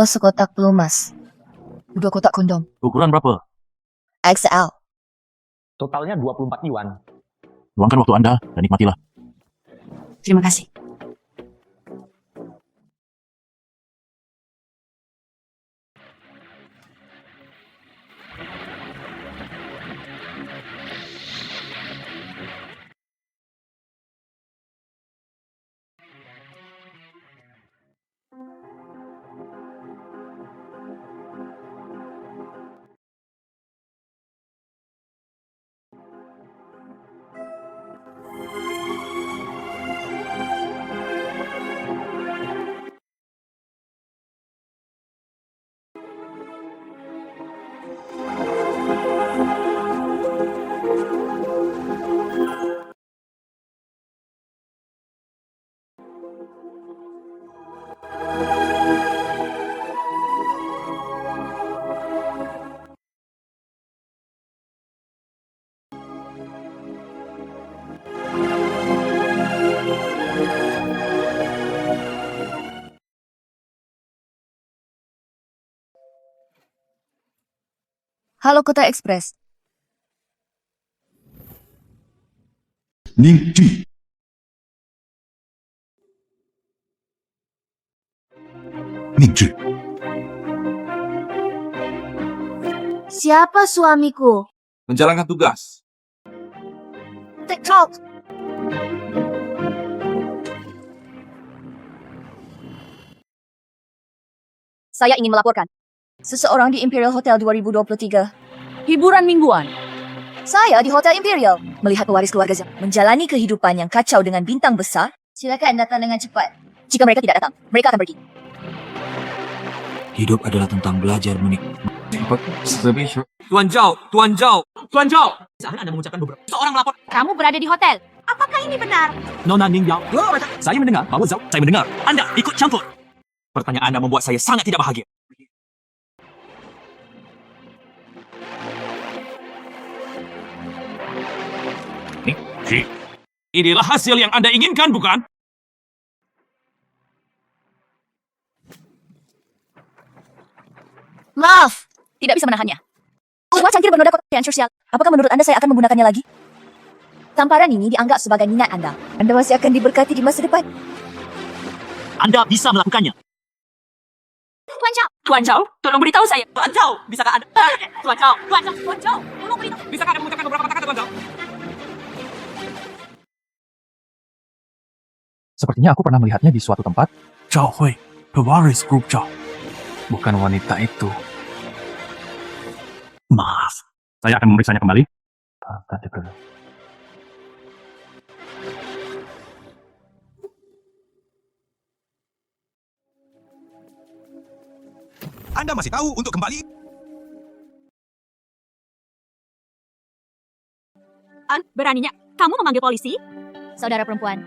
Pos sekotak pelumas. 2 kotak kondom. Ukuran berapa? XL. Totalnya 24 yuan. Luangkan waktu Anda dan nikmatilah. Terima kasih. Halo Kota Express. Ningji. Ningji. Siapa suamiku? Menjalankan tugas. TikTok. Saya ingin melaporkan seseorang di Imperial Hotel 2023. Hiburan mingguan. Saya di Hotel Imperial melihat pewaris keluarga Zhang menjalani kehidupan yang kacau dengan bintang besar. Silakan datang dengan cepat. Jika mereka tidak datang, mereka akan pergi. Hidup adalah tentang belajar menikmati. Tuan Zhao, Tuan Zhao, Tuan Zhao. Saat Anda mengucapkan beberapa, seorang melapor. Kamu berada di hotel. Apakah ini benar? Nona Ning Yao. Saya mendengar bahwa Zhao. Saya mendengar Anda ikut campur. Pertanyaan Anda membuat saya sangat tidak bahagia. Inilah hasil yang Anda inginkan, bukan? Maaf, tidak bisa menahannya. Semua cangkir bernoda kotoran sosial. Apakah menurut Anda saya akan menggunakannya lagi? Tamparan ini dianggap sebagai minat Anda. Anda masih akan diberkati di masa depan. Anda bisa melakukannya. Tuan Zhao. Tuan Zhao, tolong beritahu saya. Tuan Zhao, bisakah Anda? Tuan Zhao, Tuan Zhao, Tuan Zhao, tolong beritahu. Bisakah Anda mengucapkan beberapa kata-kata, Tuan Zhao? Sepertinya aku pernah melihatnya di suatu tempat. Zhao Hui, pewaris grup Zhao. Bukan wanita itu. Maaf. Saya akan memeriksanya kembali. Tadi perlu. Anda masih tahu untuk kembali? Beraninya kamu memanggil polisi? Saudara perempuan,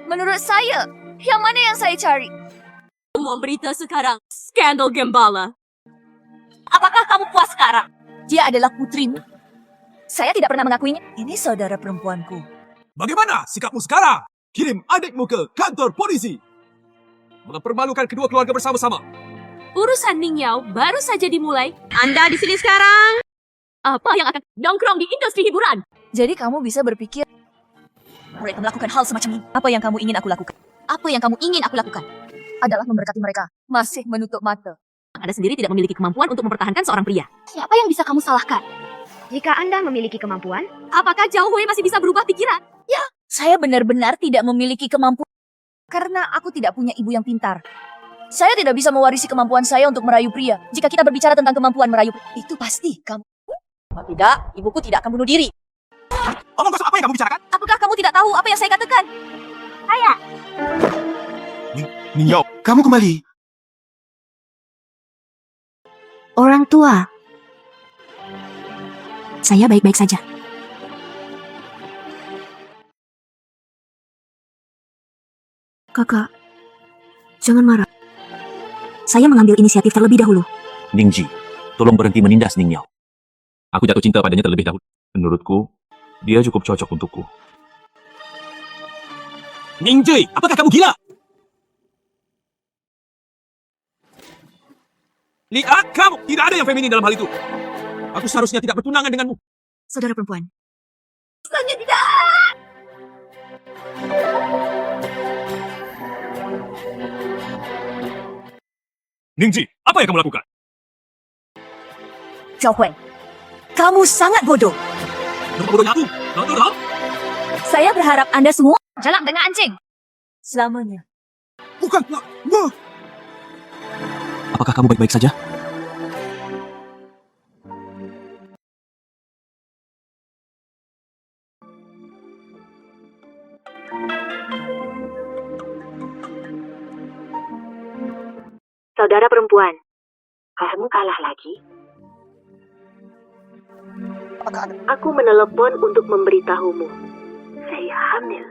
menurut saya, yang mana yang saya cari? Semua berita sekarang, skandal Gembala. Apakah kamu puas sekarang? Dia adalah putrimu. Saya tidak pernah mengakuinya. Ini saudara perempuanku. Bagaimana sikapmu sekarang? Kirim adikmu ke kantor polisi. Mempermalukan kedua keluarga bersama-sama. Urusan Ning Yao baru saja dimulai. Anda di sini sekarang. Apa yang akan nongkrong di industri hiburan? Jadi kamu bisa berpikir mereka melakukan hal semacam ini. Apa yang kamu ingin aku lakukan? Apa yang kamu ingin aku lakukan? Adalah memberkati mereka. Masih menutup mata. Anda sendiri tidak memiliki kemampuan untuk mempertahankan seorang pria. Siapa yang bisa kamu salahkan? Jika Anda memiliki kemampuan, Apakah Zhao Hui masih bisa berubah pikiran? Saya benar-benar tidak memiliki kemampuan. Karena aku tidak punya ibu yang pintar. Saya tidak bisa mewarisi kemampuan saya untuk merayu pria. Jika kita berbicara tentang kemampuan merayu pria, itu pasti kamu. Kalau tidak, ibuku tidak akan bunuh diri. Omong kosong apa yang kamu bicarakan? Apakah kamu tidak tahu apa yang saya katakan? Ning Yao, kamu kembali. orang tua. Saya baik-baik saja. Kakak, jangan marah. Saya mengambil inisiatif terlebih dahulu. Ningji, tolong berhenti menindas Ning Yao. Aku jatuh cinta padanya terlebih dahulu. Menurutku, dia cukup cocok untukku. Ning Ji, apakah kamu gila? Lihat kamu, tidak ada yang feminin dalam hal itu. Aku seharusnya tidak bertunangan denganmu. Saudara perempuan. Ningji, apa yang kamu lakukan? Zhao Hui, kamu sangat bodoh. Kenapa bodohnya aku? Tahu? Saya berharap Anda semua jalan dengan anjing. Selamanya. Bukan, wah. Apakah kamu baik-baik saja? Saudara perempuan, kamu kalah lagi? Aku menelepon untuk memberitahumu. Saya hamil.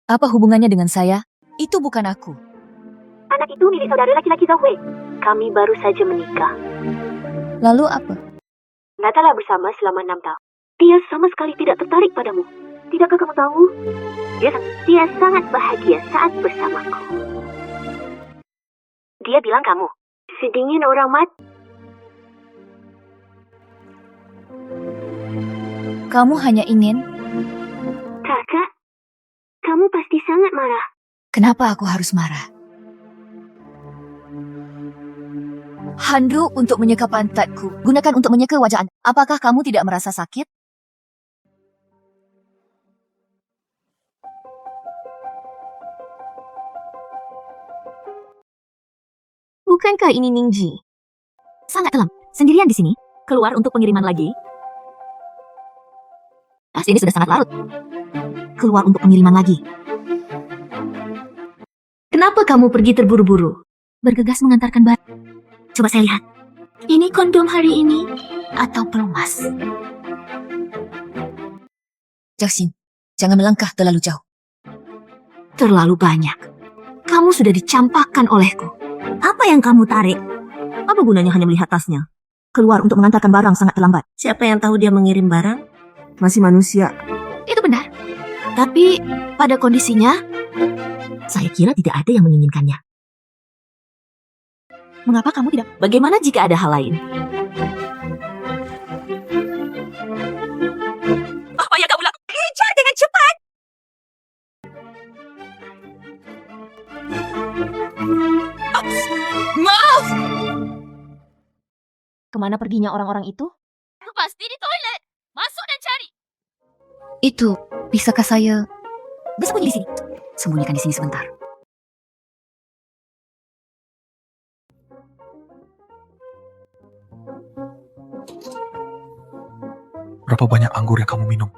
Apa hubungannya dengan saya? Itu bukan aku. Anak itu milik saudara laki-laki Zhao Hui. Kami baru saja menikah. Lalu apa? Natalah bersama selama 6 tahun. Dia sama sekali tidak tertarik padamu. Tidakkah kamu tahu? Dia sangat bahagia saat bersamaku. Dia bilang kamu sedingin orang mati. Kamu hanya ingin... Kakak, kamu pasti sangat marah. Kenapa aku harus marah? Handuk untuk menyeka pantatku. Gunakan untuk menyeka wajah Anda. Apakah kamu tidak merasa sakit? Bukankah ini Ningji? Sangat kelam. Sendirian di sini. Keluar untuk pengiriman lagi? Ini sudah sangat larut. Keluar untuk pengiriman lagi. Kenapa kamu pergi terburu-buru? Bergegas mengantarkan barang. Coba saya lihat. Ini kondom hari ini atau pelumas? Zhao Xin, jangan melangkah terlalu jauh. Terlalu banyak. Kamu sudah dicampakkan olehku. Apa yang kamu tarik? Apa gunanya hanya melihat tasnya? Keluar untuk mengantarkan barang sangat terlambat. Siapa yang tahu dia mengirim barang? Masih manusia. Itu benar. Tapi pada kondisinya, saya kira tidak ada yang menginginkannya. Mengapa kamu tidak? Bagaimana jika ada hal lain? Apa yang kamu lakukan? Kejar dengan cepat! Maaf! Kemana perginya orang-orang itu? Pasti di toilet. Masuk dan cari. Itu, bisakah saya... Bersembunyi di sini. Sembunyikan di sini sebentar. Berapa banyak anggur yang kamu minum?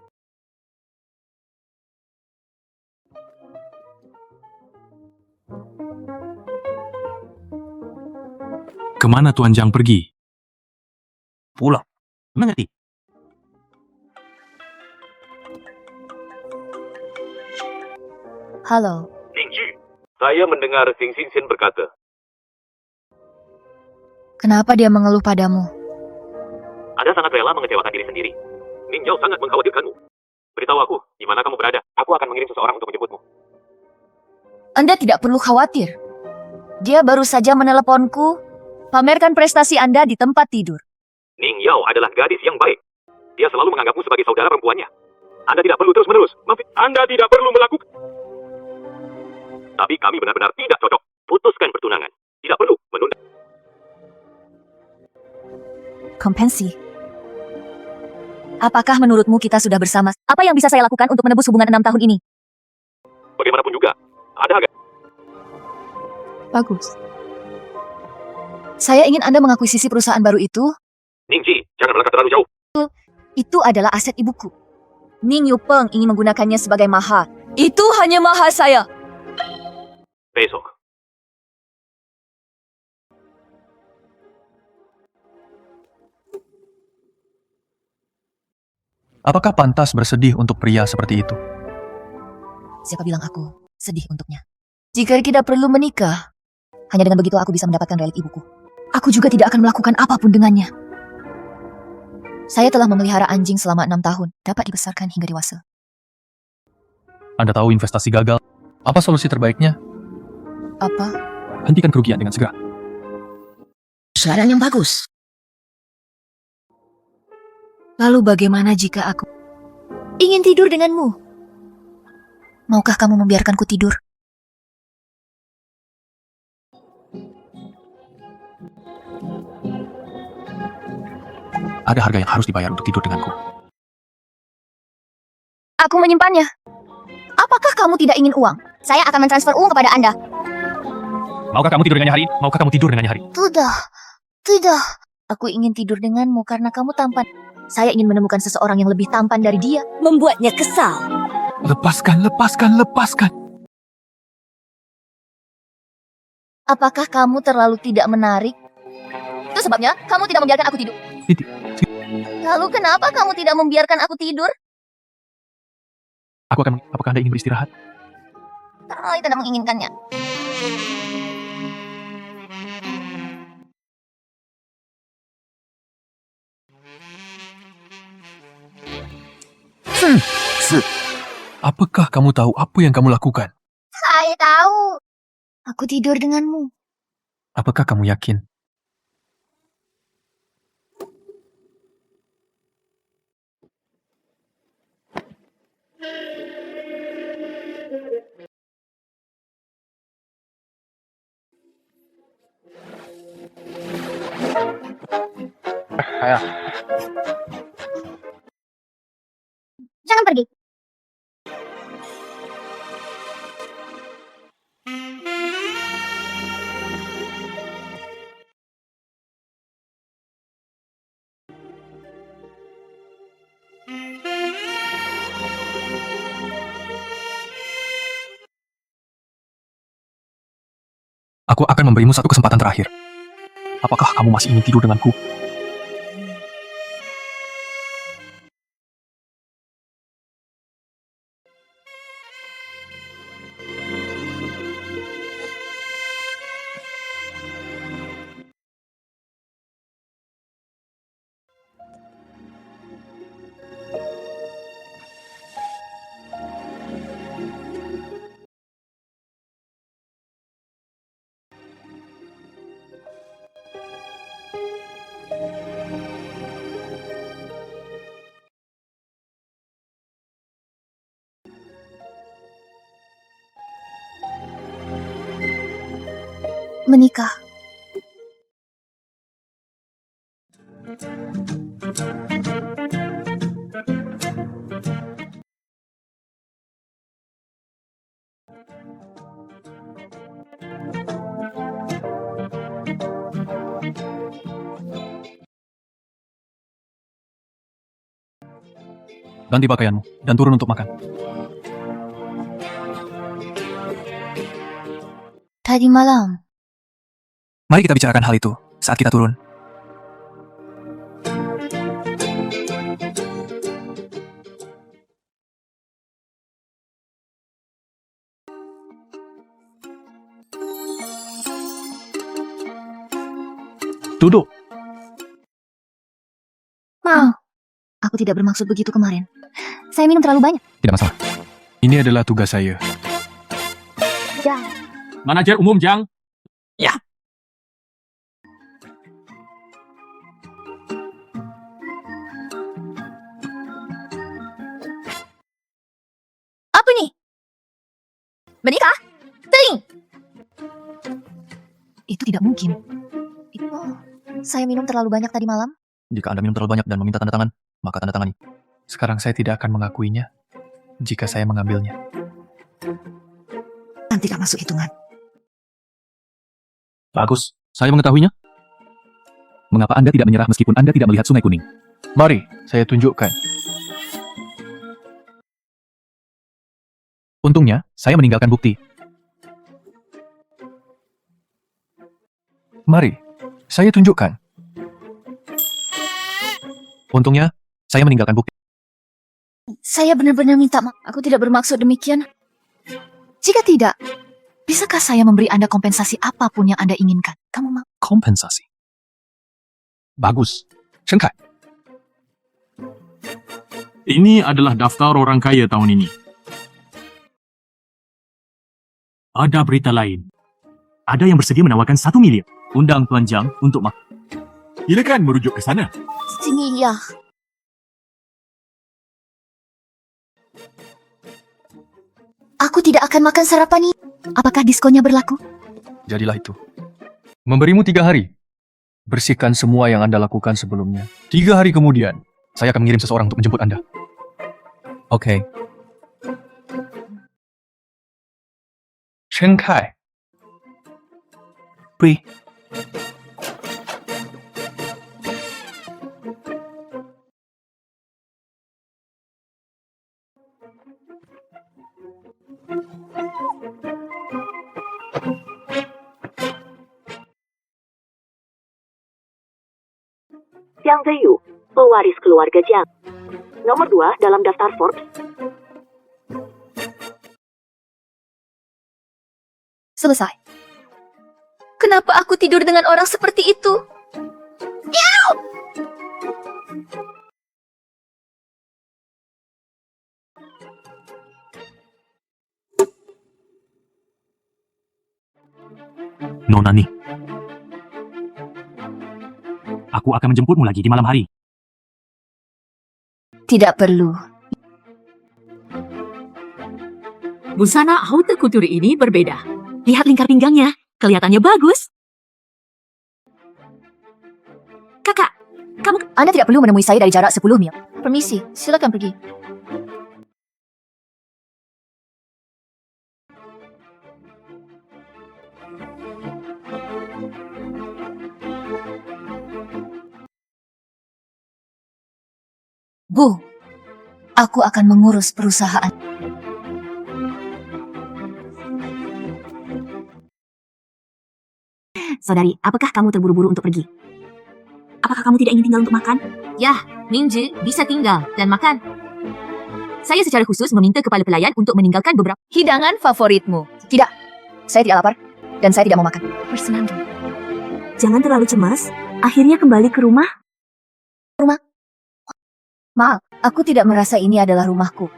Kemana Tuan Zhang pergi? Pulang. Mengerti? Halo. Ningji, saya mendengar Xing Xingxian berkata, Kenapa dia mengeluh padamu? Anda sangat rela mengecewakan diri sendiri. Ning Yao sangat mengkhawatirkanmu. Beritahu aku, di mana kamu berada. Aku akan mengirim seseorang untuk menjemputmu. Anda tidak perlu khawatir. Dia baru saja meneleponku. Pamerkan prestasi Anda di tempat tidur. Ning Yao adalah gadis yang baik. Dia selalu menganggapmu sebagai saudara perempuannya. Anda tidak perlu terus-menerus. Anda tidak perlu melakukan. Tapi kami benar-benar tidak cocok. Putuskan pertunangan. Tidak perlu menunda. Kompensi. Apakah menurutmu kita sudah bersama? Apa yang bisa saya lakukan untuk menebus hubungan 6 tahun ini? Bagaimanapun juga, ada agak. Bagus. Saya ingin Anda mengakuisisi perusahaan baru itu. Ningji, jangan melangkah terlalu jauh. Itu adalah aset ibuku. Ning Yupeng ingin menggunakannya sebagai mahar. Itu hanya mahar saya. Besok. Apakah pantas bersedih untuk pria seperti itu? Siapa bilang aku sedih untuknya? Jika kita perlu menikah, hanya dengan begitu aku bisa mendapatkan relik ibuku. Aku juga tidak akan melakukan apapun dengannya. Saya telah memelihara anjing selama 6 tahun, dapat dibesarkan hingga dewasa. Anda tahu investasi gagal. Apa solusi terbaiknya? Apa? Hentikan kerugian dengan segera. saran yang bagus. Lalu bagaimana jika aku ingin tidur denganmu? Maukah kamu membiarkanku tidur? Ada harga yang harus dibayar untuk tidur denganku. Aku menyimpannya. Apakah kamu tidak ingin uang? Saya akan mentransfer uang kepada Anda. Maukah kamu tidur dengannya hari ini? Maukah kamu tidur dengannya hari ini? Tidak. Aku ingin tidur denganmu karena kamu tampan. Saya ingin menemukan seseorang yang lebih tampan dari dia. Membuatnya kesal. Lepaskan. Apakah kamu terlalu tidak menarik? Itu sebabnya kamu tidak membiarkan aku tidur. Lalu kenapa kamu tidak membiarkan aku tidur? Apakah Anda ingin beristirahat? Saya tidak menginginkannya. Apakah kamu tahu apa yang kamu lakukan? Saya tahu. Aku tidur denganmu. Apakah kamu yakin? Jangan pergi. Aku akan memberimu satu kesempatan terakhir. Apakah kamu masih ingin tidur denganku? Menikah. Ganti pakaianmu dan turun untuk makan. Tadi malam. Mari kita bicarakan hal itu saat kita turun. Duduk. Mau. Aku tidak bermaksud begitu kemarin. Saya minum terlalu banyak. Tidak masalah. Ini adalah tugas saya. Manajer umum, Jang. Apa ini? Menikah? Ting! Itu tidak mungkin. Saya minum terlalu banyak tadi malam. Jika Anda minum terlalu banyak dan meminta tanda tangan, maka tanda tangani. Sekarang saya tidak akan mengakuinya jika saya mengambilnya. Nanti tidak masuk hitungan. Bagus, saya mengetahuinya. Mengapa Anda tidak menyerah meskipun Anda tidak melihat Sungai Kuning? Mari, saya tunjukkan. Untungnya, saya meninggalkan bukti. Mari, saya tunjukkan. Untungnya, saya meninggalkan bukti. Saya benar-benar minta maaf. Aku tidak bermaksud demikian. Jika tidak, bisakah saya memberi Anda kompensasi apapun yang Anda inginkan? Kamu mau? Kompensasi. Bagus. Sengkai. Ini adalah daftar orang kaya tahun ini. Ada berita lain. Ada yang bersedia menawarkan 1 miliar. undang Tuan Jiang untuk makan. Silakan merujuk ke sana. Sini ya. Aku tidak akan makan sarapan ini. Apakah diskonnya berlaku? Jadilah itu. Memberimu 3 hari. Bersihkan semua yang Anda lakukan sebelumnya. 3 hari kemudian, saya akan mengirim seseorang untuk menjemput Anda. Oke. Chen Kai. Pri. Jiang Ziyu, pewaris keluarga Jiang. Nomor 2 dalam daftar Forbes. Selesai. Kenapa aku tidur dengan orang seperti itu? Nona Ning. Aku akan menjemputmu lagi di malam hari. Tidak perlu. Busana haute couture ini berbeda. Lihat lingkar pinggangnya, kelihatannya bagus. Kakak, Anda tidak perlu menemui saya dari jarak 10 mil. Permisi, silakan pergi. Bu, aku akan mengurus perusahaan. saudari, apakah kamu terburu-buru untuk pergi? Apakah kamu tidak ingin tinggal untuk makan? Mingji bisa tinggal dan makan. Saya secara khusus meminta kepala pelayan untuk meninggalkan beberapa Hidangan favoritmu. Tidak, saya tidak lapar dan saya tidak mau makan. Bersenandung. Jangan terlalu cemas. Akhirnya kembali ke rumah. Maaf, aku tidak merasa ini adalah rumahku.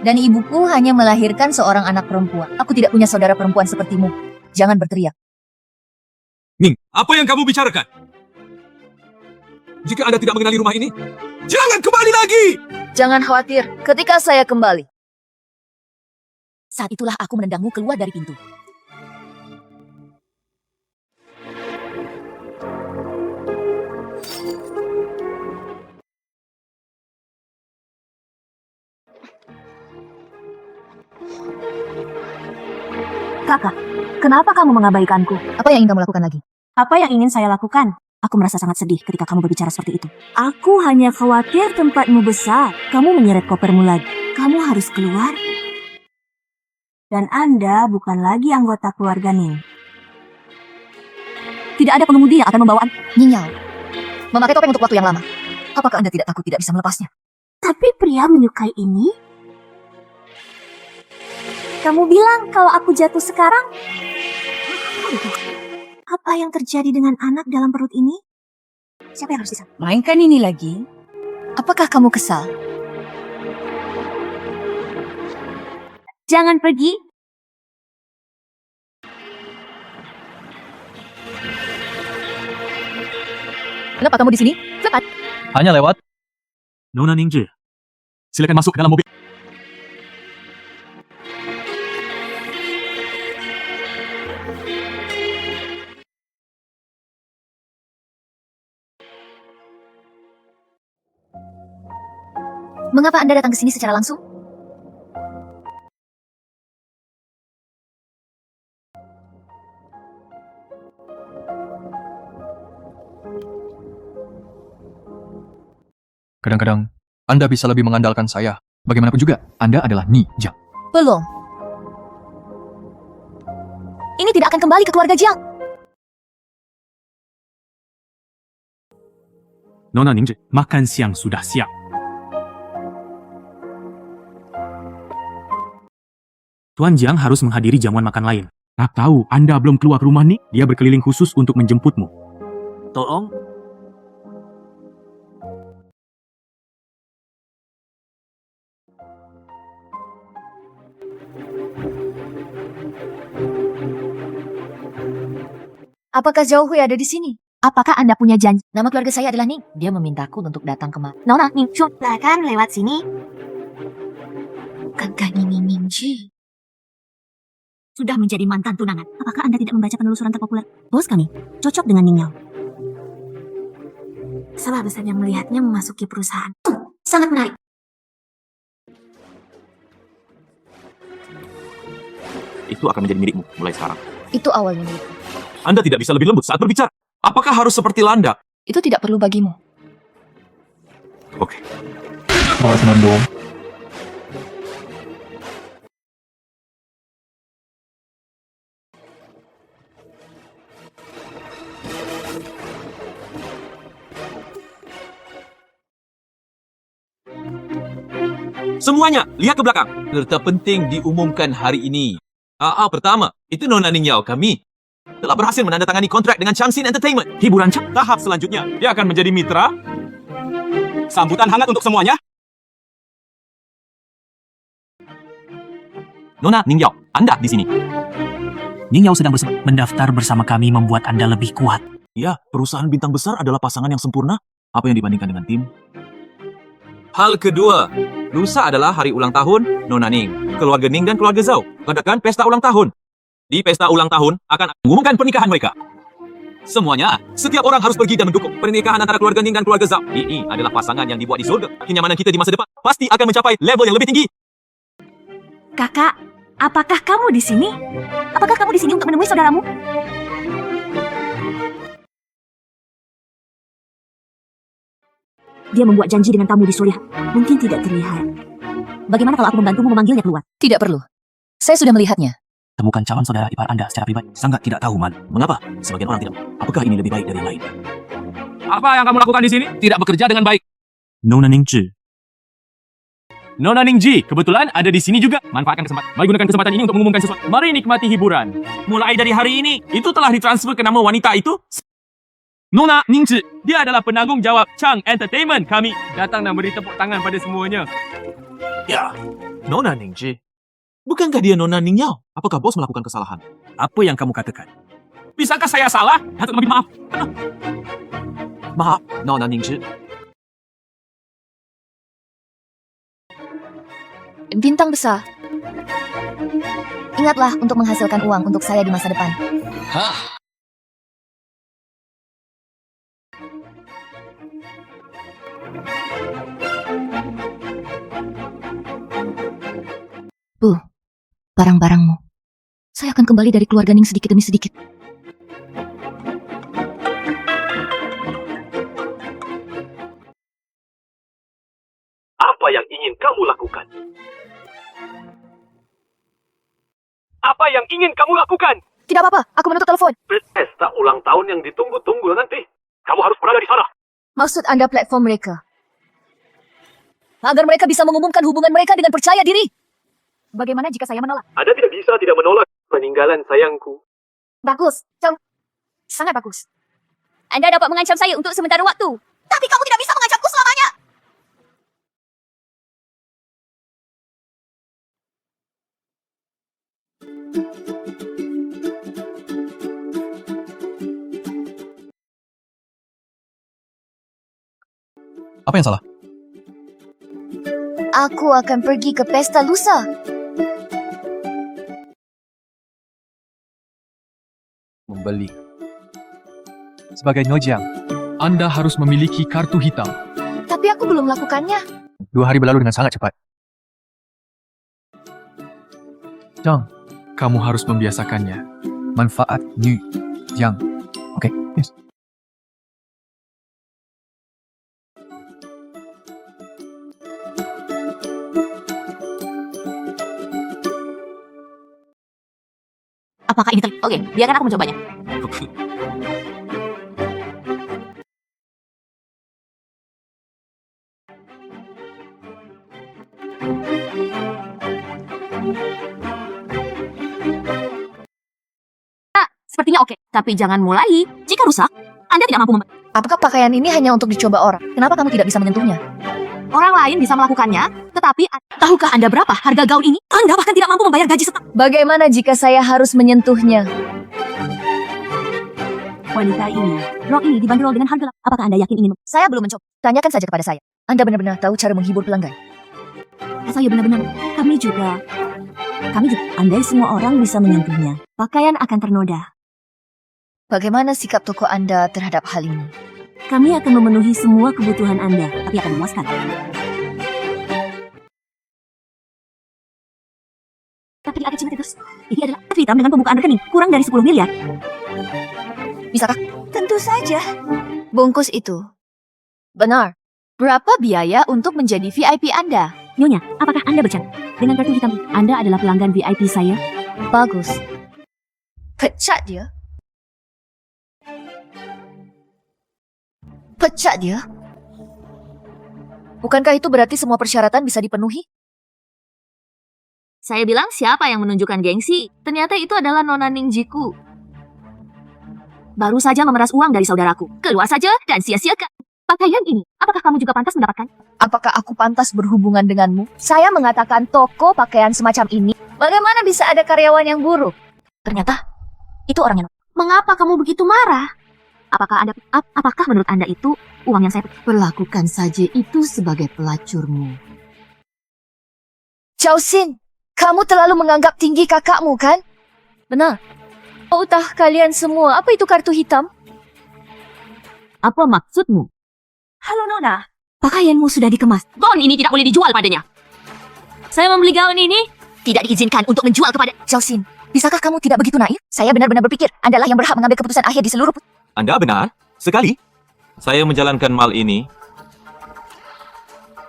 Dan ibuku hanya melahirkan seorang anak perempuan. Aku tidak punya saudara perempuan sepertimu. Jangan berteriak. Ning, apa yang kamu bicarakan? Jika Anda tidak mengenali rumah ini, jangan kembali lagi! Jangan khawatir, ketika saya kembali. Saat itulah aku menendangmu keluar dari pintu. Kakak, kenapa kamu mengabaikanku? Apa yang ingin kamu lakukan lagi? Apa yang ingin saya lakukan? Aku merasa sangat sedih ketika kamu berbicara seperti itu. Aku hanya khawatir tempatmu besar. Kamu menyeret kopermu lagi. Kamu harus keluar. Dan Anda bukan lagi anggota keluarga Ning. Tidak ada pengemudi yang akan membawa Nyinyau. Memakai topeng untuk waktu yang lama. Apakah Anda tidak takut tidak bisa melepasnya? Tapi pria menyukai ini? Kamu bilang kalau aku jatuh sekarang? Apa yang terjadi dengan anak dalam perut ini? Siapa yang harus disana? Mainkan ini lagi. Apakah kamu kesal? Jangan pergi. Kenapa kamu di sini? Cepat. Hanya lewat. Nona Ningji, silakan masuk ke dalam mobil. Mengapa Anda datang ke sini secara langsung? Kadang-kadang, Anda bisa lebih mengandalkan saya. Bagaimanapun juga, Anda adalah Ni Jiang. Belum. Ini tidak akan kembali ke keluarga Jiang. Nona Ningji, makan siang sudah siap. Tuan Jiang harus menghadiri jamuan makan lain. Tak tahu Anda belum keluar rumah nih, dia berkeliling khusus untuk menjemputmu. Tolong. Apakah Zhao Hui ada di sini? Apakah Anda punya janji? Nama keluarga saya adalah Ning. Dia memintaku untuk datang kemari. Nona, Ning Chu, silakan lewat sini. Bukankah ini Ningji? Sudah menjadi mantan tunangan. Apakah Anda tidak membaca penelusuran terpopuler? Bos kami, cocok dengan Ning Yao. Salah besarnya melihatnya memasuki perusahaan. Sangat menarik. Itu akan menjadi milikmu mulai sekarang. Itu awalnya milikku. Anda tidak bisa lebih lembut saat berbicara. Apakah harus seperti landak? Itu tidak perlu bagimu. Oke. Semuanya, lihat ke belakang. Serta penting diumumkan hari ini. Pertama, itu Nona Ning Yao kami telah berhasil menandatangani kontrak dengan Changxin Entertainment. Hiburan Chang. Tahap selanjutnya, dia akan menjadi mitra. Sambutan hangat untuk semuanya. Nona Ning Yao, Anda di sini. Ning Yao sedang mendaftar bersama kami membuat Anda lebih kuat. Ya, perusahaan bintang besar adalah pasangan yang sempurna. Apa yang dibandingkan dengan tim? Hal kedua, lusa adalah hari ulang tahun Nona Ning, keluarga Ning dan keluarga Zhao mengadakan pesta ulang tahun. Di pesta ulang tahun akan mengumumkan pernikahan mereka. Semuanya, setiap orang harus pergi dan mendukung pernikahan antara keluarga Ning dan keluarga Zhao. Ini adalah pasangan yang dibuat di surga. Kenyamanan kita di masa depan pasti akan mencapai level yang lebih tinggi. Kakak, apakah kamu di sini? Apakah kamu di sini untuk menemui saudaramu? Dia membuat janji dengan tamu di sore hari. Mungkin tidak terlihat. Bagaimana kalau aku membantumu memanggilnya keluar? Tidak perlu. Saya sudah melihatnya. Temukan calon saudara ipar Anda secara pribadi. Sangat tidak tahu, Man. Mengapa? Sebagian orang tidak. Apakah ini lebih baik dari yang lain? Apa yang kamu lakukan di sini? Tidak bekerja dengan baik. Nona Ningji. Nona Ningji, kebetulan ada di sini juga. Manfaatkan kesempatan. Mari gunakan kesempatan ini untuk mengumumkan sesuatu. Mari nikmati hiburan. Mulai dari hari ini, itu telah ditransfer ke nama wanita itu. Nona Ningji, dia adalah penanggung jawab Chang Entertainment. Kami datang dan beri tepuk tangan pada semuanya. Ya, Nona Ningji. Bukankah dia Nona Ning Yao? Apakah bos melakukan kesalahan? Apa yang kamu katakan? Bisakah saya salah? Datuk lebih maaf. Maaf, Nona Ningji. Bintang besar. Ingatlah untuk menghasilkan uang untuk saya di masa depan. Barang-barangmu. Saya akan kembali dari keluarga Ning sedikit demi sedikit. Apa yang ingin kamu lakukan? Apa yang ingin kamu lakukan? Tidak apa-apa, aku menutup telepon. Pesta ulang tahun yang ditunggu-tunggu nanti. Kamu harus berada di sana. Maksud Anda platform mereka? Agar mereka bisa mengumumkan hubungan mereka dengan percaya diri. Bagaimana jika saya menolak? Anda tidak bisa tidak menolak peninggalan sayangku. Bagus, sangat bagus. Anda dapat mengancam saya untuk sementara waktu. Tapi kamu tidak bisa mengancamku selamanya. Apa yang salah? Aku akan pergi ke pesta lusa. Membeli. Sebagai Nyojiang, Anda harus memiliki kartu hitam. Tapi aku belum melakukannya. 2 hari berlalu dengan sangat cepat. Jang, kamu harus membiasakannya. Manfaat New Jang. Oke, yes. Apakah ini Oke, biarkan aku mencobanya. Sepertinya oke, tapi jangan mulai. Jika rusak, Anda tidak mampu membantu. Apakah pakaian ini hanya untuk dicoba orang? Kenapa kamu tidak bisa menyentuhnya? Orang lain bisa melakukannya, tetapi tahukah Anda berapa harga gaun ini? Anda bahkan tidak mampu membayar gaji setengah. Bagaimana jika saya harus menyentuhnya? Wanita ini, rok ini dibanderol dengan harga. Apakah Anda yakin ingin? Saya belum mencoba. Tanyakan saja kepada saya. Anda benar-benar tahu cara menghibur pelanggan. Saya benar-benar. Kami juga. Andai semua orang bisa menyentuhnya, pakaian akan ternoda. Bagaimana sikap toko Anda terhadap hal ini? Kami akan memenuhi semua kebutuhan Anda, tapi akan memuaskan. Tapi ada cinta terus. Ini adalah kartu hitam dengan pembukaan rekening kurang dari 10 miliar. Bisakah? Tentu saja. Bungkus itu. Benar. Berapa biaya untuk menjadi VIP Anda? Nyonya, apakah Anda bercanda? Dengan kartu hitam, Anda adalah pelanggan VIP saya. Bagus. Pecat dia. Pecat dia. Bukankah itu berarti semua persyaratan bisa dipenuhi? Saya bilang siapa yang menunjukkan gengsi? Ternyata itu adalah Nona Ningjiku. Baru saja memeras uang dari saudaraku. Keluar saja dan sia-siakan. Pakaian ini, apakah kamu juga pantas mendapatkan? Apakah aku pantas berhubungan denganmu? Saya mengatakan toko pakaian semacam ini. Bagaimana bisa ada karyawan yang buruk? Ternyata, itu orangnya. Mengapa kamu begitu marah? Apakah menurut Anda itu uang yang saya Perlakukan saja itu sebagai pelacurmu. Chao Xin, kamu terlalu menganggap tinggi kakakmu, kan? Benar. Tahu kalian semua, apa itu kartu hitam? Apa maksudmu? Halo Nona. Pakaianmu sudah dikemas. Gaun ini tidak boleh dijual padanya. Saya membeli gaun ini. Tidak diizinkan untuk menjual kepada... Chao Xin, bisakah kamu tidak begitu naif? Saya benar-benar berpikir Anda lah yang berhak mengambil keputusan akhir di seluruh... Anda benar sekali. Saya menjalankan mal ini.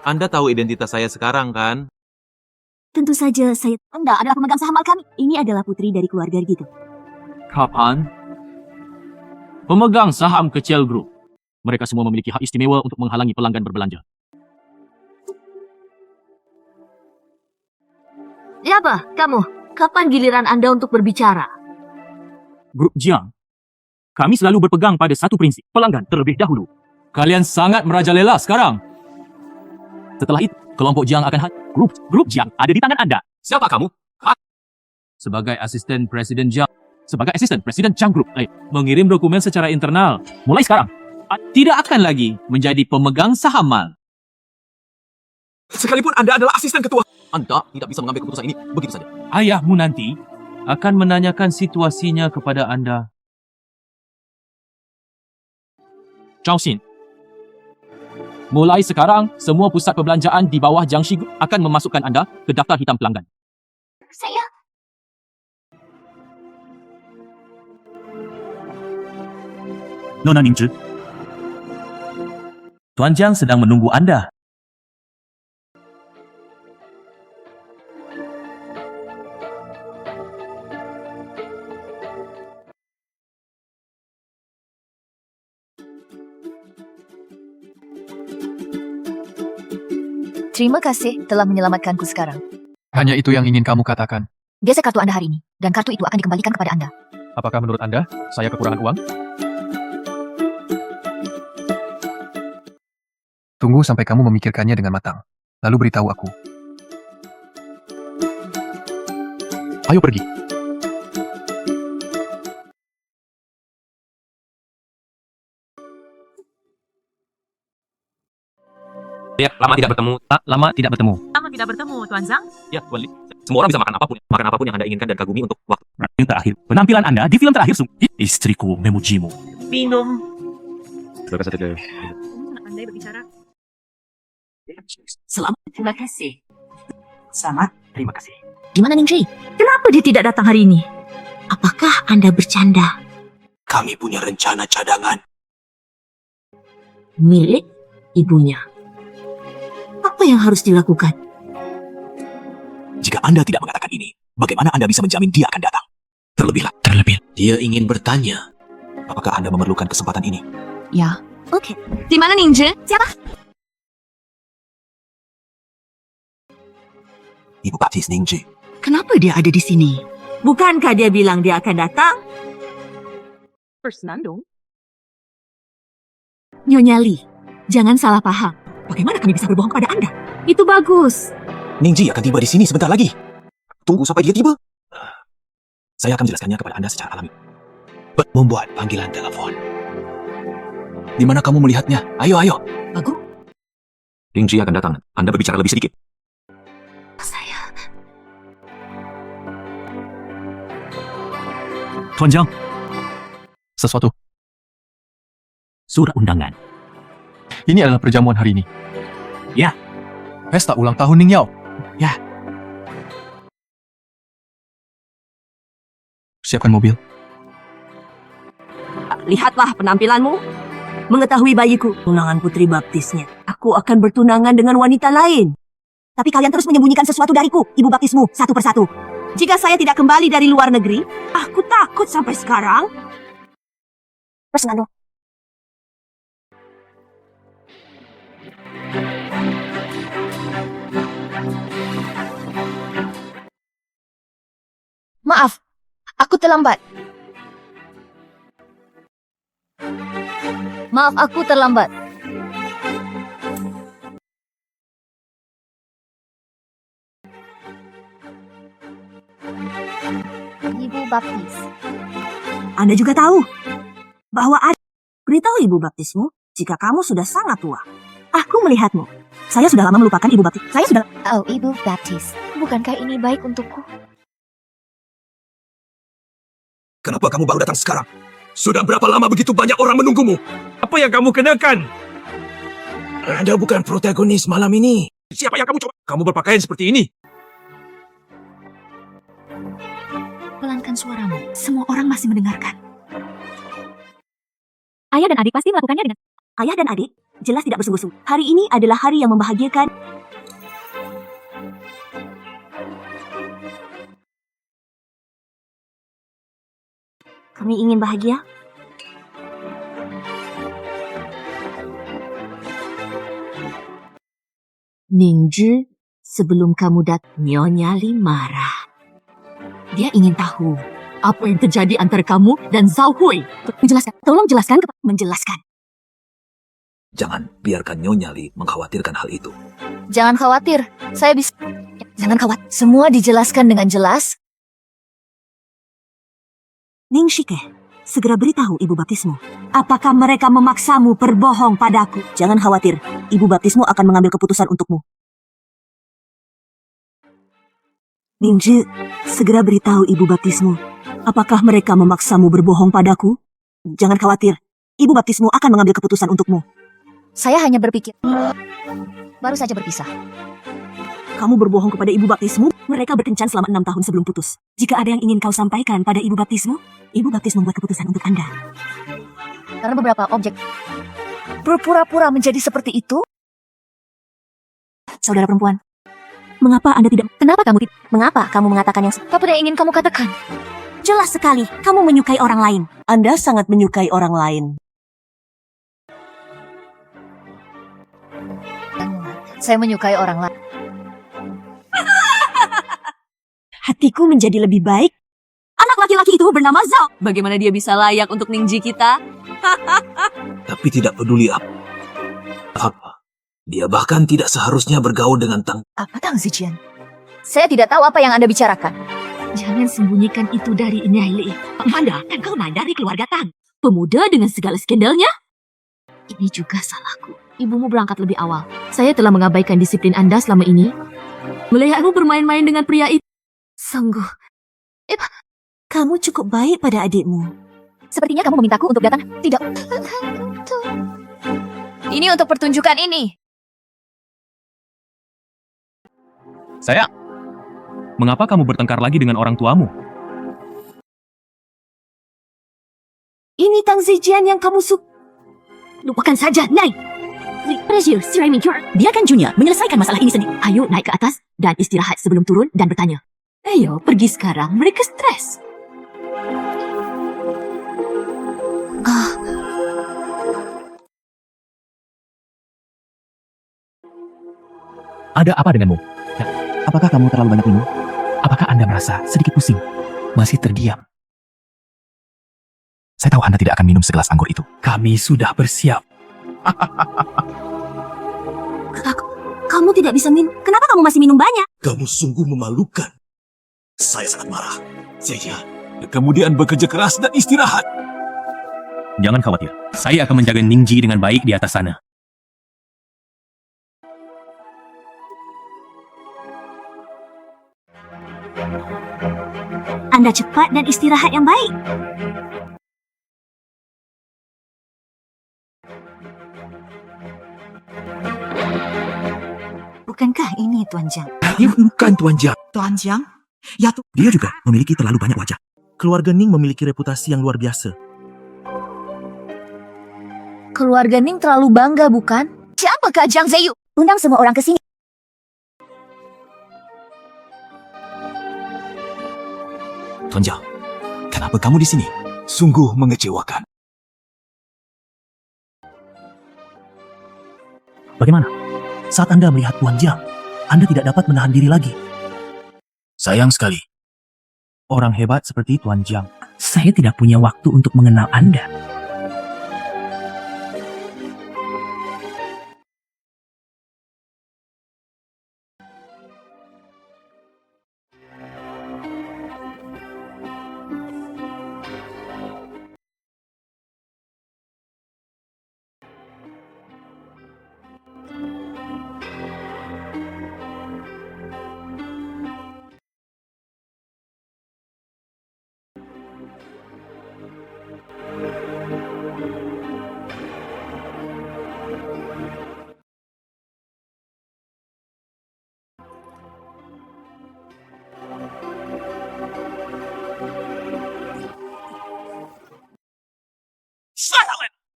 Anda tahu identitas saya sekarang, kan? Tentu saja saya... Anda adalah pemegang saham mal kami. Ini adalah putri dari keluarga gitu. Kapan? Pemegang saham kecil grup. Mereka semua memiliki hak istimewa untuk menghalangi pelanggan berbelanja. Siapa? Kamu? Kapan giliran Anda untuk berbicara? Grup Jiang, kami selalu berpegang pada satu prinsip, pelanggan terlebih dahulu. Kalian sangat merajalela sekarang. Setelah itu, kelompok Jiang akan grup Jiang ada di tangan Anda. Siapa kamu? Sebagai asisten Presiden Jiang, Jiang Group, mengirim dokumen secara internal. Mulai sekarang, tidak akan lagi menjadi pemegang saham mal. Sekalipun Anda adalah asisten ketua, Anda tidak bisa mengambil keputusan ini begitu saja. Ayahmu nanti akan menanyakan situasinya kepada Anda. Chao Xin, mulai sekarang, semua pusat perbelanjaan di bawah Jiangxi Group akan memasukkan Anda ke daftar hitam pelanggan. Saya... Nona Ningzhi, Tuan Jiang sedang menunggu Anda. Terima kasih telah menyelamatkanku sekarang. Hanya itu yang ingin kamu katakan. Gesek kartu Anda hari ini, dan kartu itu akan dikembalikan kepada Anda. Apakah menurut Anda, saya kekurangan uang? Tunggu sampai kamu memikirkannya dengan matang. Lalu beritahu aku. Ayo pergi. Ya, lama tidak bertemu. Lama tidak bertemu. Lama tidak bertemu, Tuan Zhang. Ya, Tuan Li. Semua orang bisa makan apapun yang Anda inginkan dan kagumi untuk waktu. Yang terakhir, penampilan Anda di film terakhir istriku memujimu. Minum. Andai berbicara. Selamat. Terima kasih. Selamat. Terima kasih. Gimana Ningxi? Kenapa dia tidak datang hari ini? Apakah Anda bercanda? Kami punya rencana cadangan. Milik ibunya. Apa yang harus dilakukan? Jika Anda tidak mengatakan ini, bagaimana Anda bisa menjamin dia akan datang? Terlebih, dia ingin bertanya, apakah Anda memerlukan kesempatan ini? Ya. Oke. Di mana Ningzhi? Siapa? Ibu Baptis Ningzhi. Kenapa dia ada di sini? Bukankah dia bilang dia akan datang? Fernando. Nyonya Li, jangan salah paham. Bagaimana kami bisa berbohong kepada Anda? Itu bagus. Ningzhi akan tiba di sini sebentar lagi. Tunggu sampai dia tiba. Saya akan menjelaskannya kepada Anda secara alami. Membuat panggilan telepon. Di mana kamu melihatnya? Ayo, ayo. Aku? Ling Ji akan datang. Anda berbicara lebih sedikit. Saya. Tuan Jiang, Sesuatu. surat undangan. Ini adalah perjamuan hari ini. Ya. Pesta ulang tahun Ning Yao. Ya. Siapkan mobil. Lihatlah penampilanmu. Mengetahui bayiku, tunangan putri baptisnya. Aku akan bertunangan dengan wanita lain. Tapi kalian terus menyembunyikan sesuatu dariku, ibu baptismu, satu persatu. Jika saya tidak kembali dari luar negeri, aku takut sampai sekarang. Terus ngandung. Maaf, aku terlambat. Maaf, aku terlambat. Ibu baptis. Anda juga tahu bahwa ada. Beritahu ibu baptismu jika kamu sudah sangat tua. Aku melihatmu. Saya sudah lama melupakan ibu baptis. Saya sudah... Oh, ibu baptis. Bukankah ini baik untukku? Kenapa kamu baru datang sekarang? Sudah berapa lama begitu banyak orang menunggumu? Apa yang kamu kenakan? Anda bukan protagonis malam ini. Siapa yang kamu coba? Kamu berpakaian seperti ini. Pelankan suaramu. Semua orang masih mendengarkan. Ayah dan adik pasti melakukannya dengan... Ayah dan adik jelas tidak bersungguh-sungguh. Hari ini adalah hari yang membahagiakan. Kami ingin bahagia. Ningzhi, sebelum kamu datang, Nyonya Li marah. Dia ingin tahu apa yang terjadi antara kamu dan Zhao Hui. Menjelaskan, tolong jelaskan menjelaskan. Jangan biarkan Nyonya Li mengkhawatirkan hal itu. Jangan khawatir, saya bisa... Jangan khawatir, semua dijelaskan dengan jelas. Ning Shike, segera beritahu ibu baptismu. Apakah mereka memaksamu berbohong padaku? Jangan khawatir, ibu baptismu akan mengambil keputusan untukmu. Ningzhi, segera beritahu ibu baptismu. Apakah mereka memaksamu berbohong padaku? Jangan khawatir, ibu baptismu akan mengambil keputusan untukmu. Saya hanya berpikir... Baru saja berpisah. Kamu berbohong kepada ibu baptismu, mereka berkencan selama 6 tahun sebelum putus. Jika ada yang ingin kau sampaikan pada ibu baptismu, ibu baptis membuat keputusan untuk Anda. Karena beberapa objek berpura-pura menjadi seperti itu. Saudara perempuan, mengapa Anda tidak... Kenapa kamu tidak? Mengapa kamu mengatakan yang... Apa yang ingin kamu katakan? Jelas sekali, kamu menyukai orang lain. Anda sangat menyukai orang lain. Saya menyukai orang lain. Hatiku menjadi lebih baik. Anak laki-laki itu bernama Zhao. Bagaimana dia bisa layak untuk Ningzhi kita? Tapi tidak peduli apa. Dia bahkan tidak seharusnya bergaul dengan Apa Tang Zijian? Saya tidak tahu apa yang Anda bicarakan. Jangan sembunyikan itu dari Nyai Li. Anda kan kau dari keluarga Tang. Pemuda dengan segala skandalnya. Ini juga salahku. Ibumu berangkat lebih awal. Saya telah mengabaikan disiplin Anda selama ini. Melihatmu bermain-main dengan pria itu. Sungguh. Kamu cukup baik pada adikmu. Sepertinya kamu memintaku untuk datang. Tidak. Ini untuk pertunjukan ini. Sayang, mengapa kamu bertengkar lagi dengan orang tuamu? Ini Tang Zijian yang kamu suka. Lupakan saja, Nai. Biarkan Junior menyelesaikan masalah ini sendiri. Ayo naik ke atas dan istirahat sebelum turun dan bertanya. Ayo pergi sekarang, mereka stres. Ada apa denganmu? Apakah kamu terlalu banyak minum? Apakah Anda merasa sedikit pusing? Masih terdiam? Saya tahu Anda tidak akan minum segelas anggur itu. Kami sudah bersiap. Kamu tidak bisa minum. Kenapa kamu masih minum banyak? Kamu sungguh memalukan. Saya sangat marah. Zheya, kemudian bekerja keras dan istirahat. Jangan khawatir, saya akan menjaga Ningji dengan baik di atas sana. Anda cepat dan istirahat yang baik. Bukankah ini Tuan Jiang? Dia bukan Tuan Jiang. Tuan Jiang? Dia juga memiliki terlalu banyak wajah. Keluarga Ning memiliki reputasi yang luar biasa. Keluarga Ning terlalu bangga, bukan? Siapakah Jiang Zeyu? Undang semua orang ke sini. Tuan Jiang, kenapa kamu di sini? Sungguh mengecewakan. Bagaimana? Saat Anda melihat Tuan Jiang, Anda tidak dapat menahan diri lagi. Sayang sekali. Orang hebat seperti Tuan Jiang, saya tidak punya waktu untuk mengenal Anda.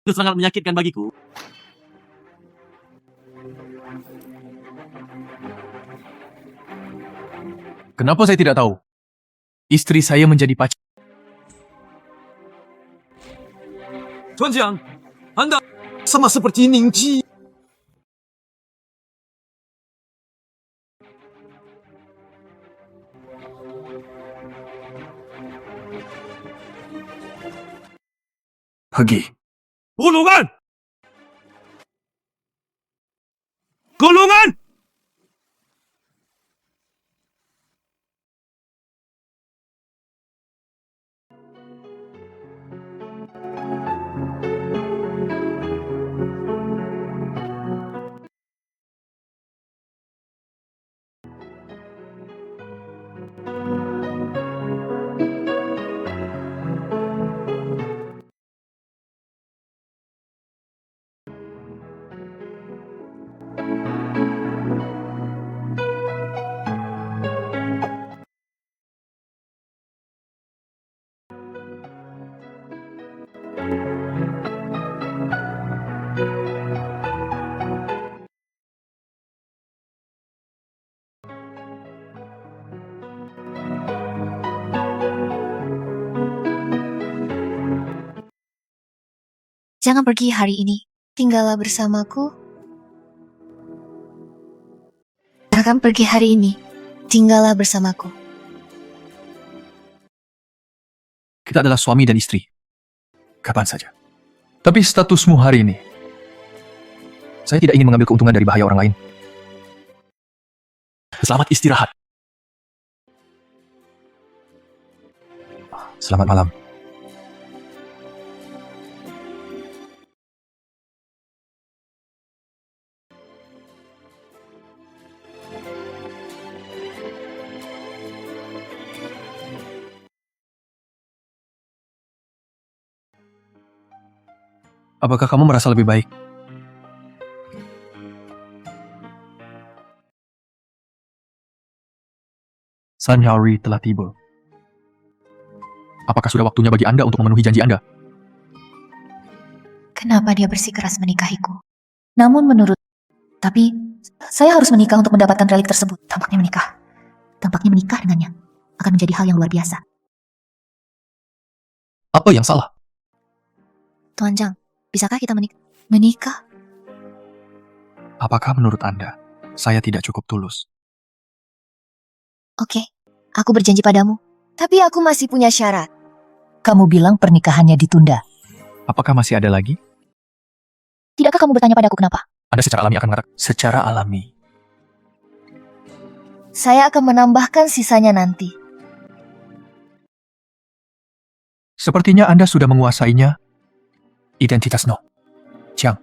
Itu sangat menyakitkan bagiku. Kenapa saya tidak tahu? Istri saya menjadi pacar. Tuan Jiang, Anda sama seperti Ningji. Pergi. Golongan! Golongan! Jangan pergi hari ini. Tinggallah bersamaku. Jangan pergi hari ini. Tinggallah bersamaku. Kita adalah suami dan istri. Kapan saja. Tapi statusmu hari ini. Saya tidak ingin mengambil keuntungan dari bahaya orang lain. Selamat istirahat. Selamat malam. Apakah kamu merasa lebih baik? San Yaori telah tiba. Apakah sudah waktunya bagi Anda untuk memenuhi janji Anda? Kenapa dia bersikeras menikahiku? Namun tapi saya harus menikah untuk mendapatkan relik tersebut. Tampaknya menikah dengannya akan menjadi hal yang luar biasa. Apa yang salah? Tuan Jiang, bisakah kita menikah? Apakah menurut Anda, saya tidak cukup tulus? Oke, aku berjanji padamu. Tapi aku masih punya syarat. Kamu bilang pernikahannya ditunda. Apakah masih ada lagi? Tidakkah kamu bertanya padaku kenapa? Anda secara alami akan mengatakan, secara alami. Saya akan menambahkan sisanya nanti. Sepertinya Anda sudah menguasainya. Identitas No. Jiang.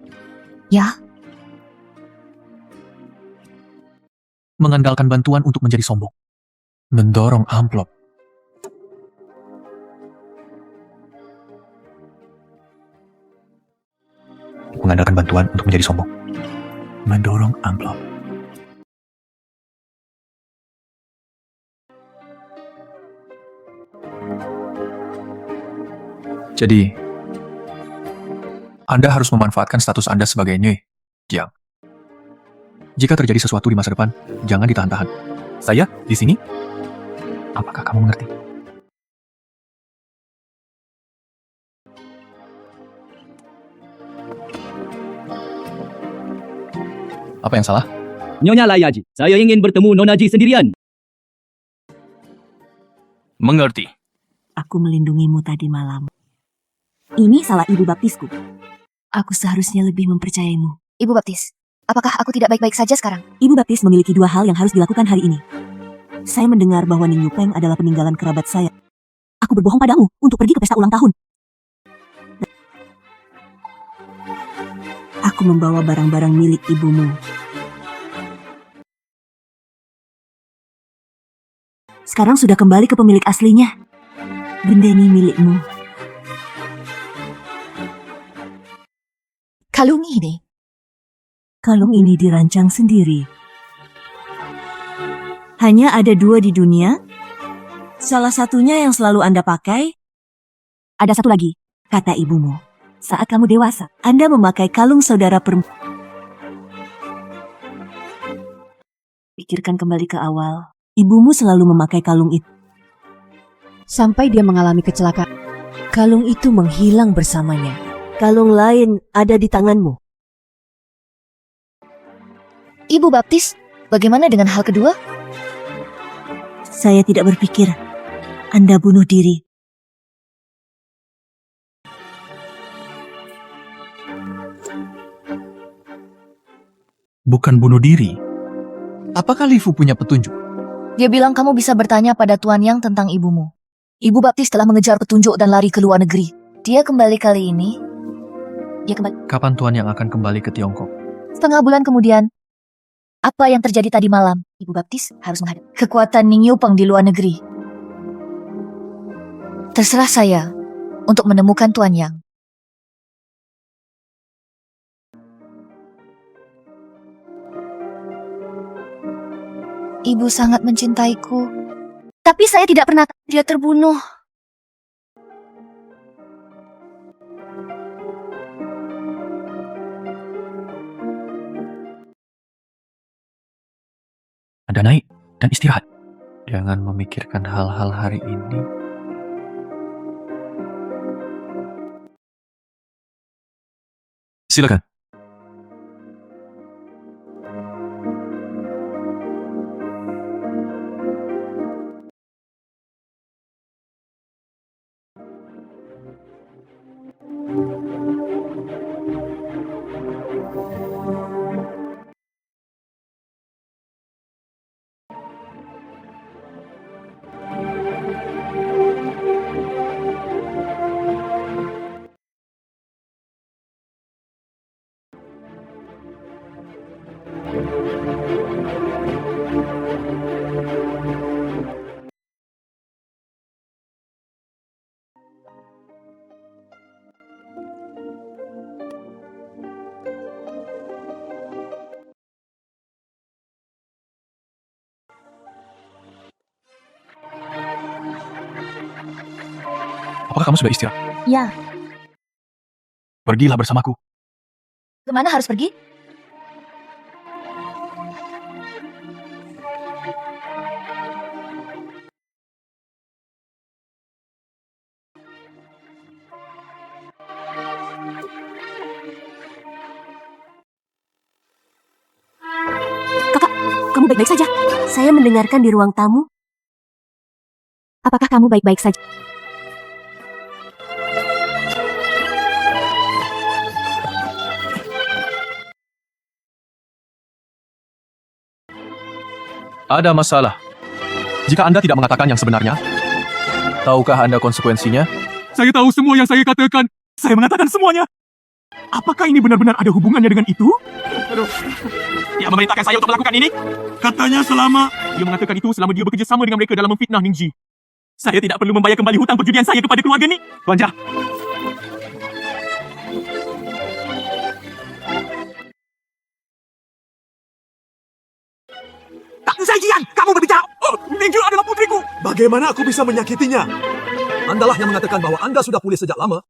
Ya, Mengandalkan bantuan untuk menjadi sombong. Mendorong amplop. Mengandalkan bantuan untuk menjadi sombong. Mendorong amplop. Jadi, Anda harus memanfaatkan status Anda sebagai Nye, Jiang. Jika terjadi sesuatu di masa depan, jangan ditahan-tahan. Saya di sini? Apakah kamu mengerti? Apa yang salah? Nyonya Layaji, saya ingin bertemu Nona Ji sendirian. Mengerti. Aku melindungimu tadi malam. Ini salah ibu baptisku. Aku seharusnya lebih mempercayaimu. Ibu Baptis, apakah aku tidak baik-baik saja sekarang? Ibu baptis memiliki 2 hal yang harus dilakukan hari ini. Saya mendengar bahwa Ning Yupeng adalah peninggalan kerabat saya. Aku berbohong padamu untuk pergi ke pesta ulang tahun. Aku membawa barang-barang milik ibumu. Sekarang sudah kembali ke pemilik aslinya. Benda ini milikmu. Kalung ini. Kalung ini dirancang sendiri. Hanya ada 2 di dunia. Salah satunya yang selalu Anda pakai. Ada satu lagi, kata ibumu. Saat kamu dewasa, Anda memakai kalung saudara perempuan. Pikirkan kembali ke awal. Ibumu selalu memakai kalung itu. Sampai dia mengalami kecelakaan. Kalung itu menghilang bersamanya. Kalung lain ada di tanganmu. Ibu Baptis, bagaimana dengan hal kedua? Saya tidak berpikir Anda bunuh diri. Bukan bunuh diri. Apakah Lifu punya petunjuk? Dia bilang kamu bisa bertanya pada Tuan Yang tentang ibumu. Ibu Baptis telah mengejar petunjuk dan lari ke luar negeri. Dia kembali kali ini. Kapan Tuan Yang akan kembali ke Tiongkok? Setengah bulan kemudian. Apa yang terjadi tadi malam? Ibu Baptis harus menghadapi kekuatan Ning Yupeng di luar negeri. Terserah saya untuk menemukan Tuan Yang. Ibu sangat mencintaiku. Tapi saya tidak pernah tahu dia terbunuh. Anda naik dan istirahat. Jangan memikirkan hal-hal hari ini. Silakan. Apakah kamu sudah istirahat? Ya. Pergilah bersamaku. Kemana harus pergi? Kakak, kamu baik-baik saja? Saya mendengarkan di ruang tamu. Apakah kamu baik-baik saja? Ada masalah. Jika Anda tidak mengatakan yang sebenarnya, tahukah Anda konsekuensinya? Saya tahu semua yang saya katakan. Saya mengatakan semuanya. Apakah ini benar-benar ada hubungannya dengan itu? Aduh. Dia memerintahkan saya untuk melakukan ini? Katanya selama... Dia mengatakan itu selama dia bekerja sama dengan mereka dalam memfitnah Ning Ji. Saya tidak perlu membayar kembali hutang perjudian saya kepada keluarga ni. Tuan Jah. Tak Zaijian, kamu berbicara. Oh, Ning Ji adalah putriku. Bagaimana aku bisa menyakitinya? Andalah yang mengatakan bahwa Anda sudah pulih sejak lama.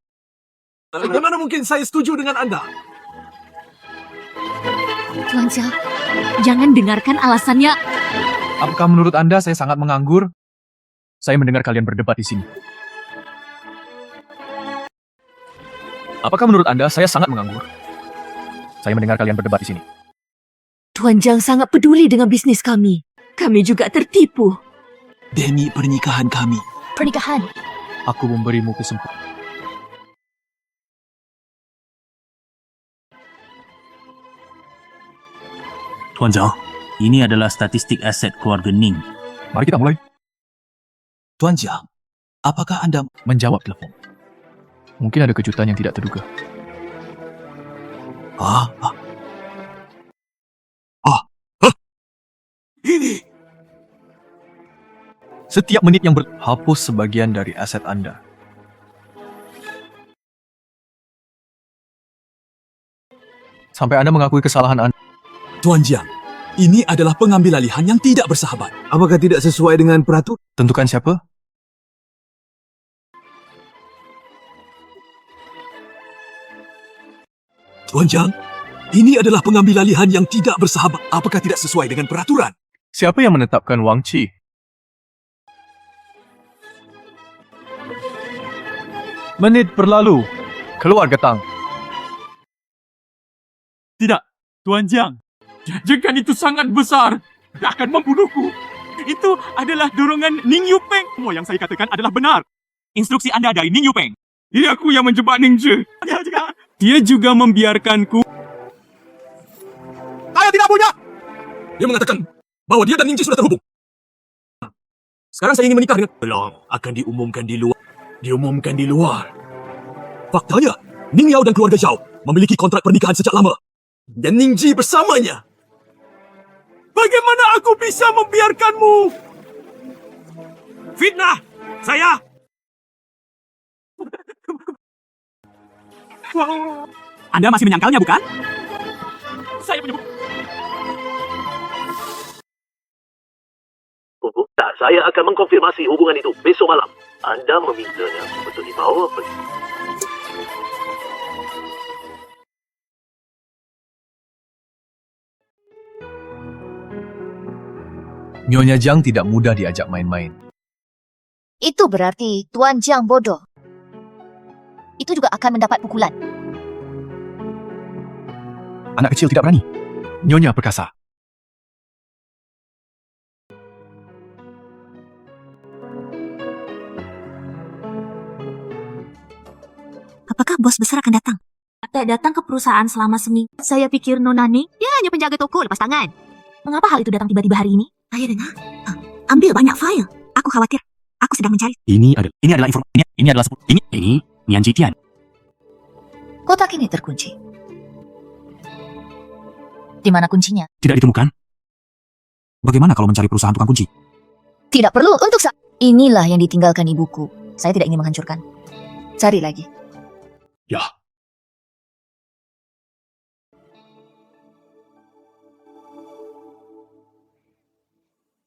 Bagaimana mungkin saya setuju dengan Anda? Tuan Jia, jangan dengarkan alasannya. Apakah menurut Anda saya sangat menganggur? Saya mendengar kalian berdebat di sini. Apakah menurut Anda saya sangat menganggur? Saya mendengar kalian berdebat di sini. Tuan Jiang sangat peduli dengan bisnis kami. Kami juga tertipu. Demi pernikahan kami. Pernikahan. Aku memberimu kesempatan. Tuan Zhao, ini adalah statistik aset keluarga Ning. Mari kita mulai. Tuan Jiang, apakah Anda... Menjawab telepon. Mungkin ada kejutan yang tidak terduga. Ini... Setiap menit yang hapus sebagian dari aset Anda. Sampai Anda mengakui kesalahan Anda. Tuan Jiang, ini adalah pengambil alihan yang tidak bersahabat. Apakah tidak sesuai dengan peraturan? Tentukan siapa? Tuan Jiang, ini adalah pengambil alihan yang tidak bersahabat. Apakah tidak sesuai dengan peraturan? Siapa yang menetapkan Wang Qi? Menit berlalu. Keluar getang. Tidak, Tuan Jiang. Jangan itu sangat besar. Dia akan membunuhku. Itu adalah dorongan Ning Yupeng. Semua yang saya katakan adalah benar. Instruksi Anda dari Ning Yupeng. Dia aku yang menjebak Ning Ji. Dia juga membiarkanku. Saya tidak punya! Dia mengatakan bahwa dia dan Ning Ji sudah terhubung. Sekarang saya ingin menikah dengan... Belum, akan diumumkan di luar. Diumumkan di luar. Faktanya, Ning Yao dan keluarga Zhao memiliki kontrak pernikahan sejak lama. Dan Ning Ji bersamanya. Bagaimana aku bisa membiarkanmu? Fitnah! Saya... Anda masih menyangkalnya, bukan? Saya menyebut... Tak, saya akan mengkonfirmasi hubungan itu besok malam. Anda memintanya untuk dibawa pergi. Nyonya Jiang tidak mudah diajak main-main. Itu berarti Tuan Jiang bodoh. Itu juga akan mendapat pukulan. Anak kecil tidak berani. Nyonya perkasa. Apakah bos besar akan datang? Tak datang ke perusahaan selama seminggu. Saya pikir Nona Ning, dia hanya penjaga toko lepas tangan. Mengapa hal itu datang tiba-tiba hari ini? Saya dengar. Ambil banyak file. Aku khawatir. Aku sedang mencari. Ini adalah informasi. Ini adalah ini Nian Jitian. Kotak ini terkunci. Di mana kuncinya? Tidak ditemukan. Bagaimana kalau mencari perusahaan tukang kunci? Tidak perlu untuk Inilah yang ditinggalkan ibuku. Saya tidak ingin menghancurkan. Cari lagi. Ya.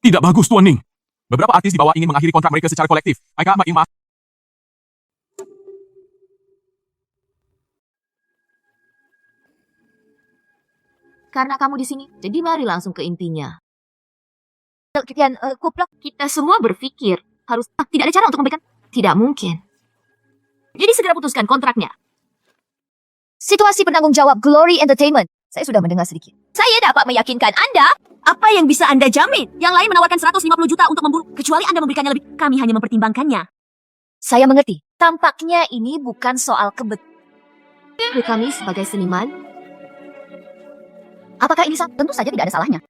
Tidak bagus, Tuan Ning. Beberapa artis di bawah ingin mengakhiri kontrak mereka secara kolektif. Mereka ingin maaf. Karena kamu di sini, jadi mari langsung ke intinya. Kuplak. Kita semua berpikir, tidak ada cara untuk memberikan. Tidak mungkin. Jadi segera putuskan kontraknya. Situasi penanggung jawab Glory Entertainment. Saya sudah mendengar sedikit. Saya dapat meyakinkan Anda. Apa yang bisa Anda jamin? Yang lain menawarkan 150 juta untuk memburu. Kecuali Anda memberikannya lebih. Kami hanya mempertimbangkannya. Saya mengerti. Tampaknya ini bukan soal Kami sebagai seniman, Apakah ini salah? Tentu saja tidak ada salahnya.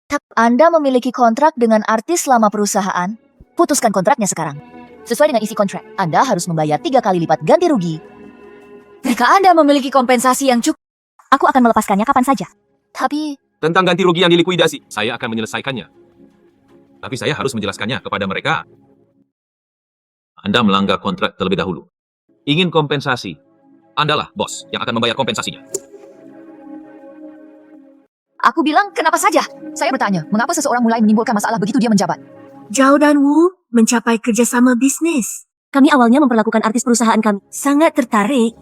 Tapi Anda memiliki kontrak dengan artis selama perusahaan. Putuskan kontraknya sekarang. Sesuai dengan isi kontrak, Anda harus membayar 3 kali lipat ganti rugi. Jika Anda memiliki kompensasi yang cukup, Aku akan melepaskannya kapan saja. tapi Tentang ganti rugi yang dilikuidasi, saya akan menyelesaikannya. Tapi saya harus menjelaskannya kepada mereka. Anda melanggar kontrak terlebih dahulu. Ingin kompensasi, Andalah bos yang akan membayar kompensasinya. aku bilang kenapa saja? Saya bertanya, mengapa seseorang mulai menimbulkan masalah begitu dia menjabat? Zhao dan Wu mencapai kerjasama bisnis. Kami awalnya memperlakukan artis perusahaan kami sangat tertarik.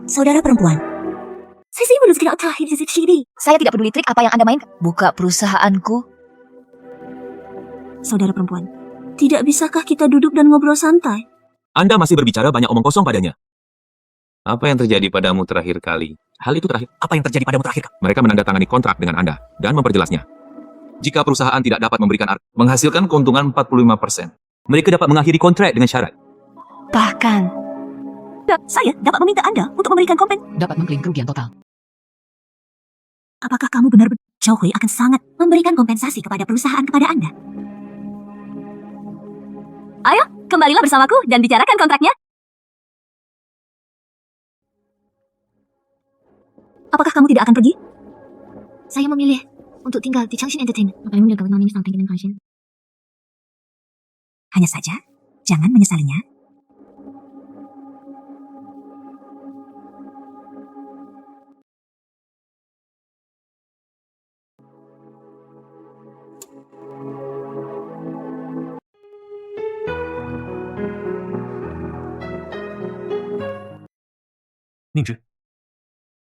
Saudara perempuan, Saya tidak peduli trik apa yang Anda mainkan. Buka perusahaanku. saudara perempuan, tidak bisakah kita duduk dan ngobrol santai? Anda masih berbicara banyak omong kosong padanya. Apa yang terjadi padamu terakhir kali? Hal itu terakhir. Apa yang terjadi padamu terakhir? Mereka menandatangani kontrak dengan Anda dan memperjelasnya. Jika perusahaan tidak dapat memberikan menghasilkan keuntungan 45%, mereka dapat mengakhiri kontrak dengan syarat. Bahkan, saya dapat meminta Anda untuk memberikan Dapat mengklaim kerugian total. Apakah kamu benar-benar Zhao Hui akan sangat memberikan kompensasi kepada perusahaan kepada Anda? Ayo, kembalilah bersamaku dan bicarakan kontraknya. Apakah kamu tidak akan pergi? Saya memilih untuk tinggal di Changshin Entertainment. Hanya saja, jangan menyesalinya. Ningzhi,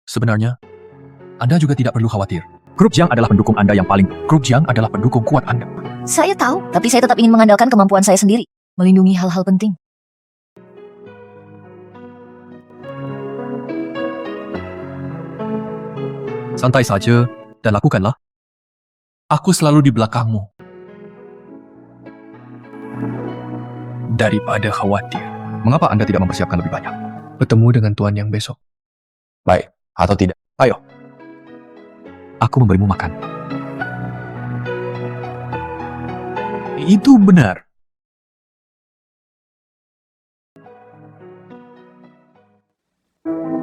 sebenarnya Anda juga tidak perlu khawatir. Grup Jiang adalah pendukung Anda yang paling. Grup Jiang adalah pendukung kuat Anda. Saya tahu, tapi saya tetap ingin mengandalkan kemampuan saya sendiri. Melindungi hal-hal penting. Santai saja dan lakukanlah. Aku selalu di belakangmu. Daripada khawatir. Mengapa Anda tidak mempersiapkan lebih banyak? Bertemu dengan Tuan Yang besok. Baik, atau tidak? Ayo. Aku memberimu makan. Itu benar.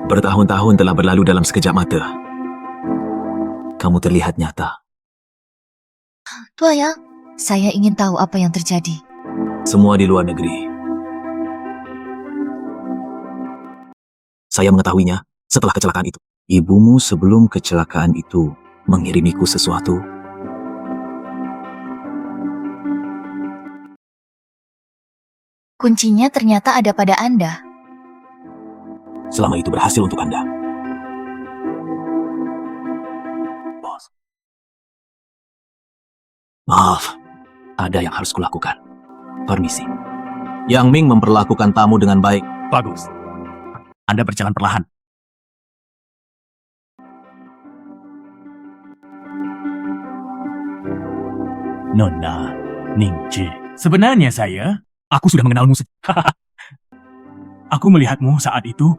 Bertahun-tahun telah berlalu dalam sekejap mata. Kamu terlihat nyata. Tuan Yang, saya ingin tahu apa yang terjadi. Semua di luar negeri. Saya mengetahuinya setelah kecelakaan itu. Ibumu sebelum kecelakaan itu mengirimiku sesuatu. Kuncinya ternyata ada pada Anda. Selama itu berhasil untuk Anda. Bos. Maaf, ada yang harus kulakukan. Permisi. Yang Ming memperlakukan tamu dengan baik. Bagus. Anda berjalan perlahan. Nona Ningzhi. Sebenarnya aku sudah mengenalmu. Aku melihatmu saat itu.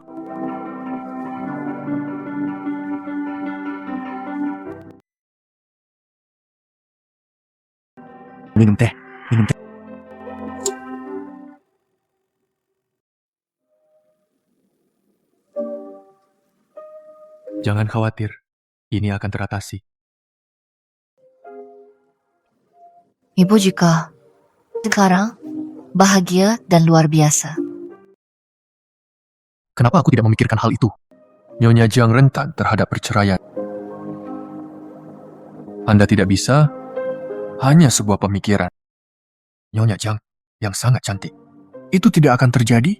Minum teh. Jangan khawatir. Ini akan teratasi. Ibu juga sekarang bahagia dan luar biasa. Kenapa aku tidak memikirkan hal itu? Nyonya Jiang rentan terhadap perceraian. Anda tidak bisa, hanya sebuah pemikiran. Nyonya Jiang yang sangat cantik. Itu tidak akan terjadi?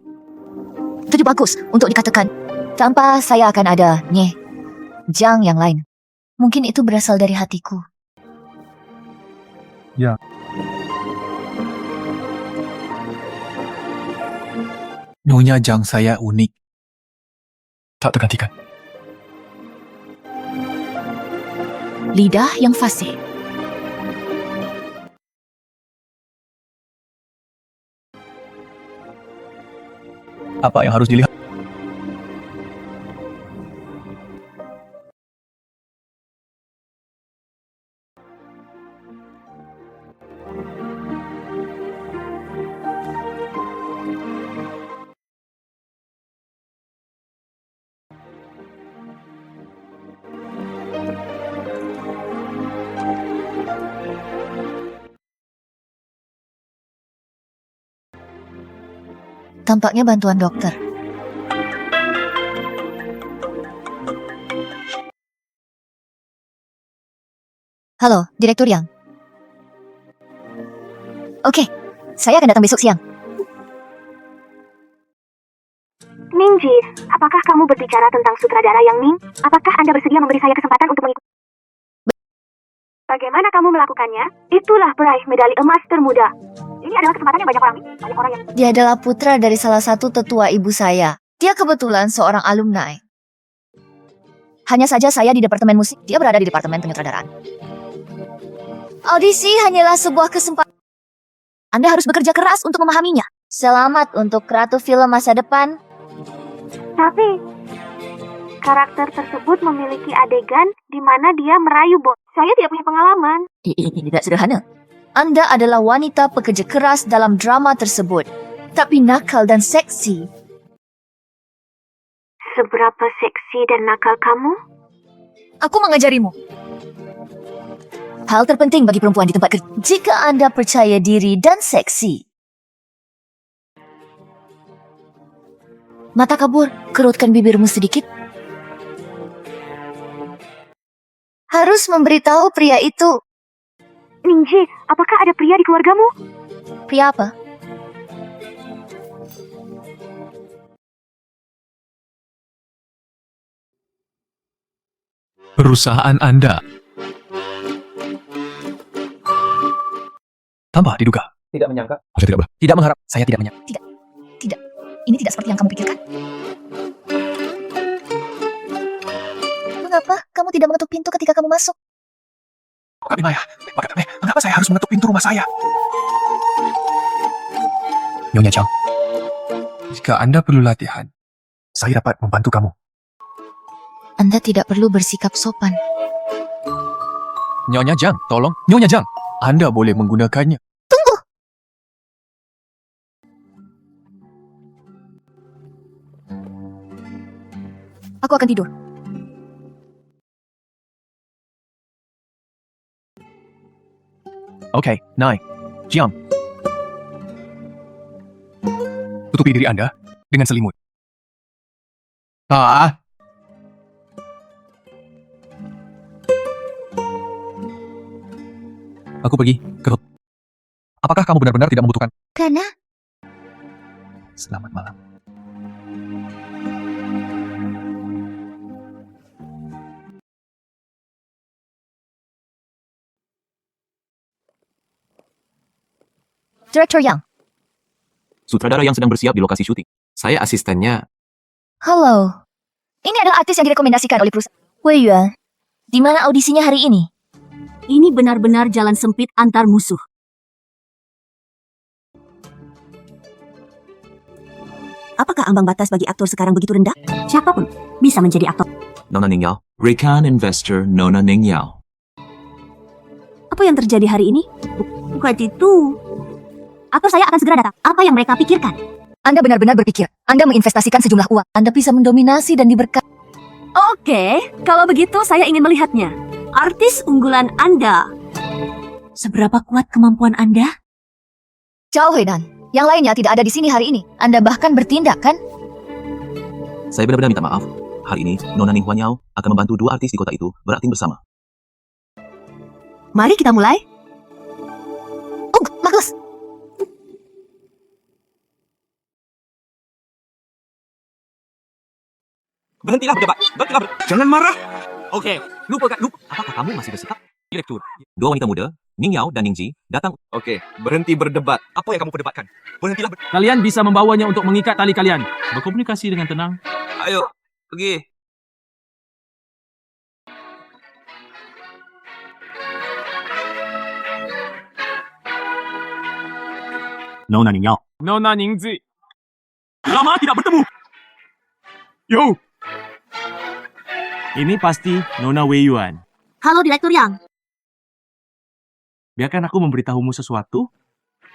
Itu bagus untuk dikatakan. Tanpa saya akan ada Jiang yang lain. Mungkin itu berasal dari hatiku. Ya. Nyonya Jiang saya unik. Tak tergantikan. Lidah yang fasih. Apa yang harus dilihat? Tampaknya bantuan dokter. Halo, Direktur Yang. Oke, saya akan datang besok siang. Ningji, apakah kamu berbicara tentang sutradara Yang Ning? Apakah Anda bersedia memberi saya kesempatan untuk mengikuti? Bagaimana kamu melakukannya? Itulah peraih medali emas termuda. Ini adalah kesempatan yang banyak orang yang... Dia adalah putra dari salah satu tetua ibu saya. Dia kebetulan seorang alumni. Hanya saja saya di departemen musik, dia berada di departemen penyutradaraan. Audisi hanyalah sebuah kesempatan. Anda harus bekerja keras untuk memahaminya. Selamat untuk Ratu Film masa depan. Tapi, karakter tersebut memiliki adegan di mana dia merayu bos. Saya tidak punya pengalaman. Ini tidak sederhana. Anda adalah wanita pekerja keras dalam drama tersebut, tapi nakal dan seksi. Seberapa seksi dan nakal kamu? Aku mengajarimu. Hal terpenting bagi perempuan di tempat kerja, jika Anda percaya diri dan seksi. Mata kabur, kerutkan bibirmu sedikit. Harus memberitahu pria itu. Ningji, apakah ada pria di keluargamu? Pria apa? Perusahaan Anda. Tanpa diduga. Tidak menyangka. Saya tidak tidak mengharap. Saya tidak menyangka. Tidak. Ini tidak seperti yang kamu pikirkan. Mengapa kamu tidak mengetuk pintu ketika kamu masuk? Kami Maya, mengapa saya harus mengetuk pintu rumah saya? Nyonya Chang, jika Anda perlu latihan, saya dapat membantu kamu. Anda tidak perlu bersikap sopan. Nyonya Jang, tolong. Nyonya Jang, Anda boleh menggunakannya. Tunggu! Aku akan tidur. Oke, Nai. Jiang. Tutupi diri Anda dengan selimut. Aku pergi ke... Apakah kamu benar-benar tidak membutuhkan? Karena Selamat malam. Direktur Yang. Sutradara yang sedang bersiap di lokasi syuting. Saya asistennya. Halo. Ini adalah artis yang direkomendasikan oleh perusahaan. Wei Yuan, di mana audisinya hari ini? Ini benar-benar jalan sempit antar musuh. Apakah ambang batas bagi aktor sekarang begitu rendah? Siapapun bisa menjadi aktor. Nona Ning Yao. Rekan investor Nona Ning Yao. Apa yang terjadi hari ini? Bukan itu. Aktor saya akan segera datang. Apa yang mereka pikirkan? Anda benar-benar berpikir, Anda menginvestasikan sejumlah uang. Anda bisa mendominasi dan diberkati. Oke, kalau begitu saya ingin melihatnya. Artis unggulan Anda. Seberapa kuat kemampuan Anda? Zhao Huidan, yang lainnya tidak ada di sini hari ini. Anda bahkan bertindak, kan? Saya benar-benar minta maaf. Hari ini, Nona Ning Huan Yao akan membantu dua artis di kota itu berakting bersama. Mari kita mulai. Oh, bagus. Berhentilah berdebat. Jangan marah. Oke, lupakan. Apakah kamu masih bersikap? Direktur. Dua wanita muda, Ning Yao dan Ning Ji, datang. Oke, berhenti berdebat. Apa yang kamu perdebatkan? Berhentilah Kalian bisa membawanya untuk mengikat tali kalian. Berkomunikasi dengan tenang. Ayo, pergi. Nona Ning Yao. Nona Ningzi. Lama tidak bertemu. Yo. Ini pasti Nona Wei Yuan. Halo Direktur Yang. Biarkan aku memberitahumu sesuatu.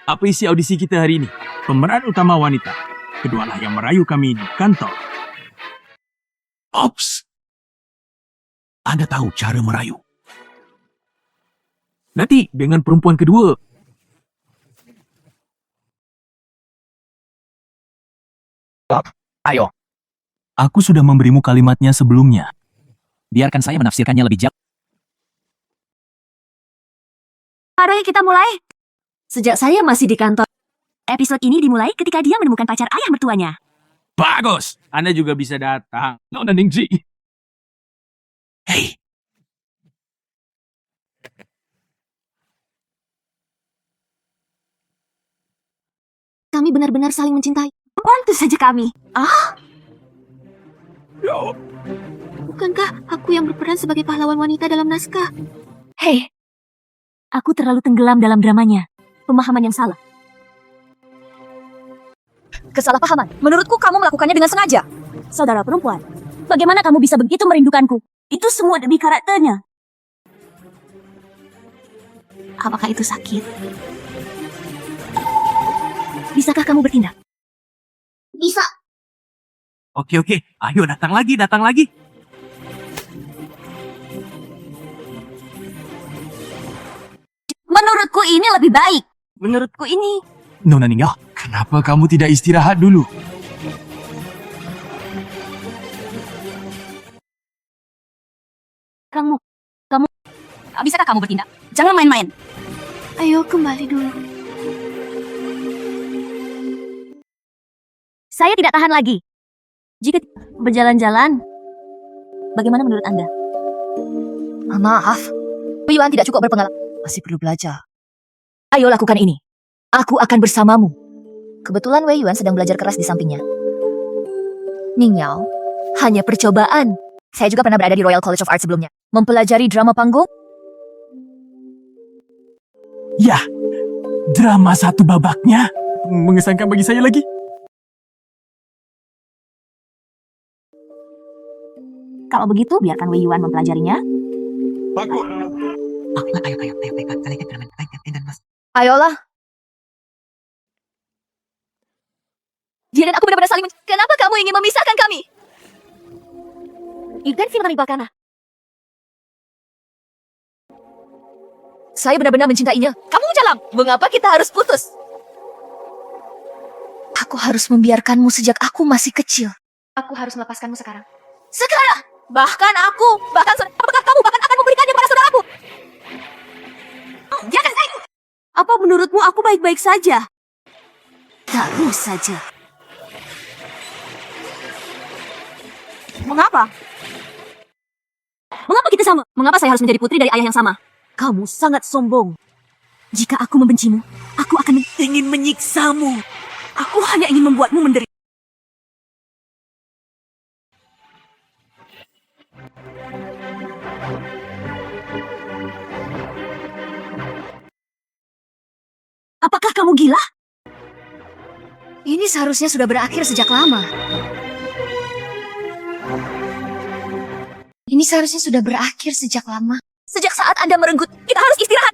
Apa isi audisi kita hari ini? Pemeran utama wanita. Kedualah yang merayu kami di kantor. Ops! Anda tahu cara merayu. Nanti dengan perempuan kedua. Ayo. Aku sudah memberimu kalimatnya sebelumnya. Biarkan saya menafsirkannya lebih jauh. Mari kita mulai. Sejak saya masih di kantor, episode ini dimulai ketika dia menemukan pacar ayah mertuanya. Bagus. Anda juga bisa datang. Nona Ningji. Hei, Kami benar-benar saling mencintai. Pantas saja kami. Bukankah aku yang berperan sebagai pahlawan wanita dalam naskah? Hei, aku terlalu tenggelam dalam dramanya. Pemahaman yang salah. Kesalahpahaman. Menurutku kamu melakukannya dengan sengaja. Saudara perempuan, bagaimana kamu bisa begitu merindukanku? Itu semua demi karakternya. Apakah itu sakit? Bisakah kamu bertindak? Bisa. oke. Ayo datang lagi. Menurutku ini lebih baik. Menurutku ini. Nona Ningyo, kenapa kamu tidak istirahat dulu? Kamu. Bisakah kamu bertindak? Jangan main-main. Ayo kembali dulu. Saya tidak tahan lagi. Jika berjalan-jalan, bagaimana menurut Anda? Maaf. Yuan tidak cukup berpengalaman. Masih perlu belajar. Ayo lakukan ini. Aku akan bersamamu. Kebetulan Wei Yuan sedang belajar keras di sampingnya. Ning Yao, hanya percobaan. Saya juga pernah berada di Royal College of Art sebelumnya. Mempelajari drama panggung. Ya, drama satu babaknya. Mengesankan bagi saya lagi. Kalau begitu, biarkan Wei Yuan mempelajarinya. Ayolah. Dia dan aku benar-benar saling Kenapa kamu ingin memisahkan kami? Ikan film Ribakana. Saya benar-benar mencintainya. Kamu jalan. Mengapa kita harus putus? Aku harus membiarkanmu sejak aku masih kecil. Aku harus melepaskanmu sekarang. Sekarang! Bahkan aku, apakah kamu bahkan akan memberikannya pada saudaraku? Jangan saya. Apa menurutmu aku baik-baik saja? Tahu saja. Mengapa? Mengapa kita sama? Mengapa saya harus menjadi putri dari ayah yang sama? Kamu sangat sombong. Jika aku membencimu, aku akan ingin menyiksamu. Aku hanya ingin membuatmu menderita. Apakah kamu gila? Ini seharusnya sudah berakhir sejak lama. Ini seharusnya sudah berakhir sejak lama. Sejak saat Anda merenggut, kita harus istirahat.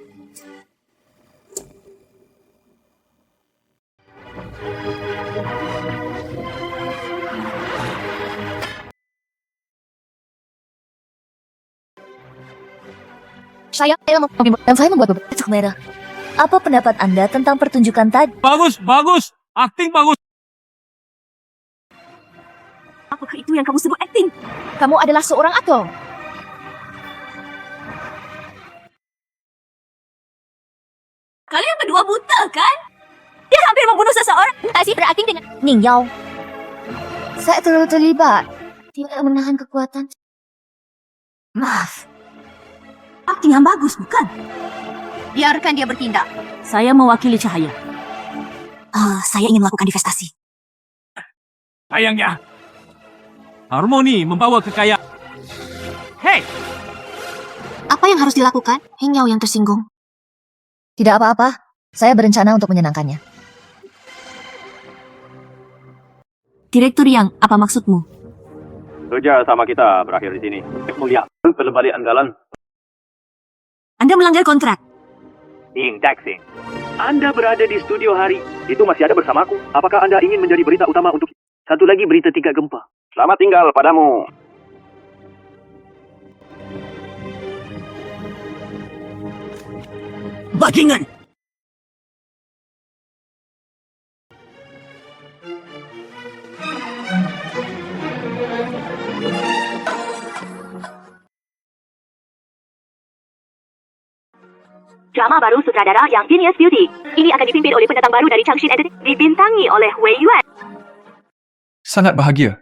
Saya membuat beberapa merah. Apa pendapat Anda tentang pertunjukan tadi? Bagus. Akting bagus. Apakah itu yang kamu sebut acting? Kamu adalah seorang aktor. Kalian berdua buta, kan? Dia hampir membunuh seseorang. Kasih berakting dengan Ning Yao. Saya terlalu terlibat. Tidak menahan kekuatan. Maaf. Akting yang bagus, bukan? Biarkan dia bertindak. Saya mewakili Cahaya. Saya ingin melakukan divestasi. Sayangnya, harmoni membawa kekayaan. Hei, Apa yang harus dilakukan? Hinyao yang tersinggung. Tidak apa-apa. Saya berencana untuk menyenangkannya. Direktur Yang, apa maksudmu? Kerja sama kita berakhir di sini. Mulia, kembali andalan. Anda melanggar kontrak. Ying Taxing. Anda berada di studio hari. Itu masih ada bersamaku. Apakah Anda ingin menjadi berita utama untuk satu lagi berita 3 gempa? Selamat tinggal padamu. Bajingan! Drama baru sutradara yang Genius Beauty. Ini akan dipimpin oleh pendatang baru dari Changshin Entertainment, dibintangi oleh Wei Yuan. Sangat bahagia.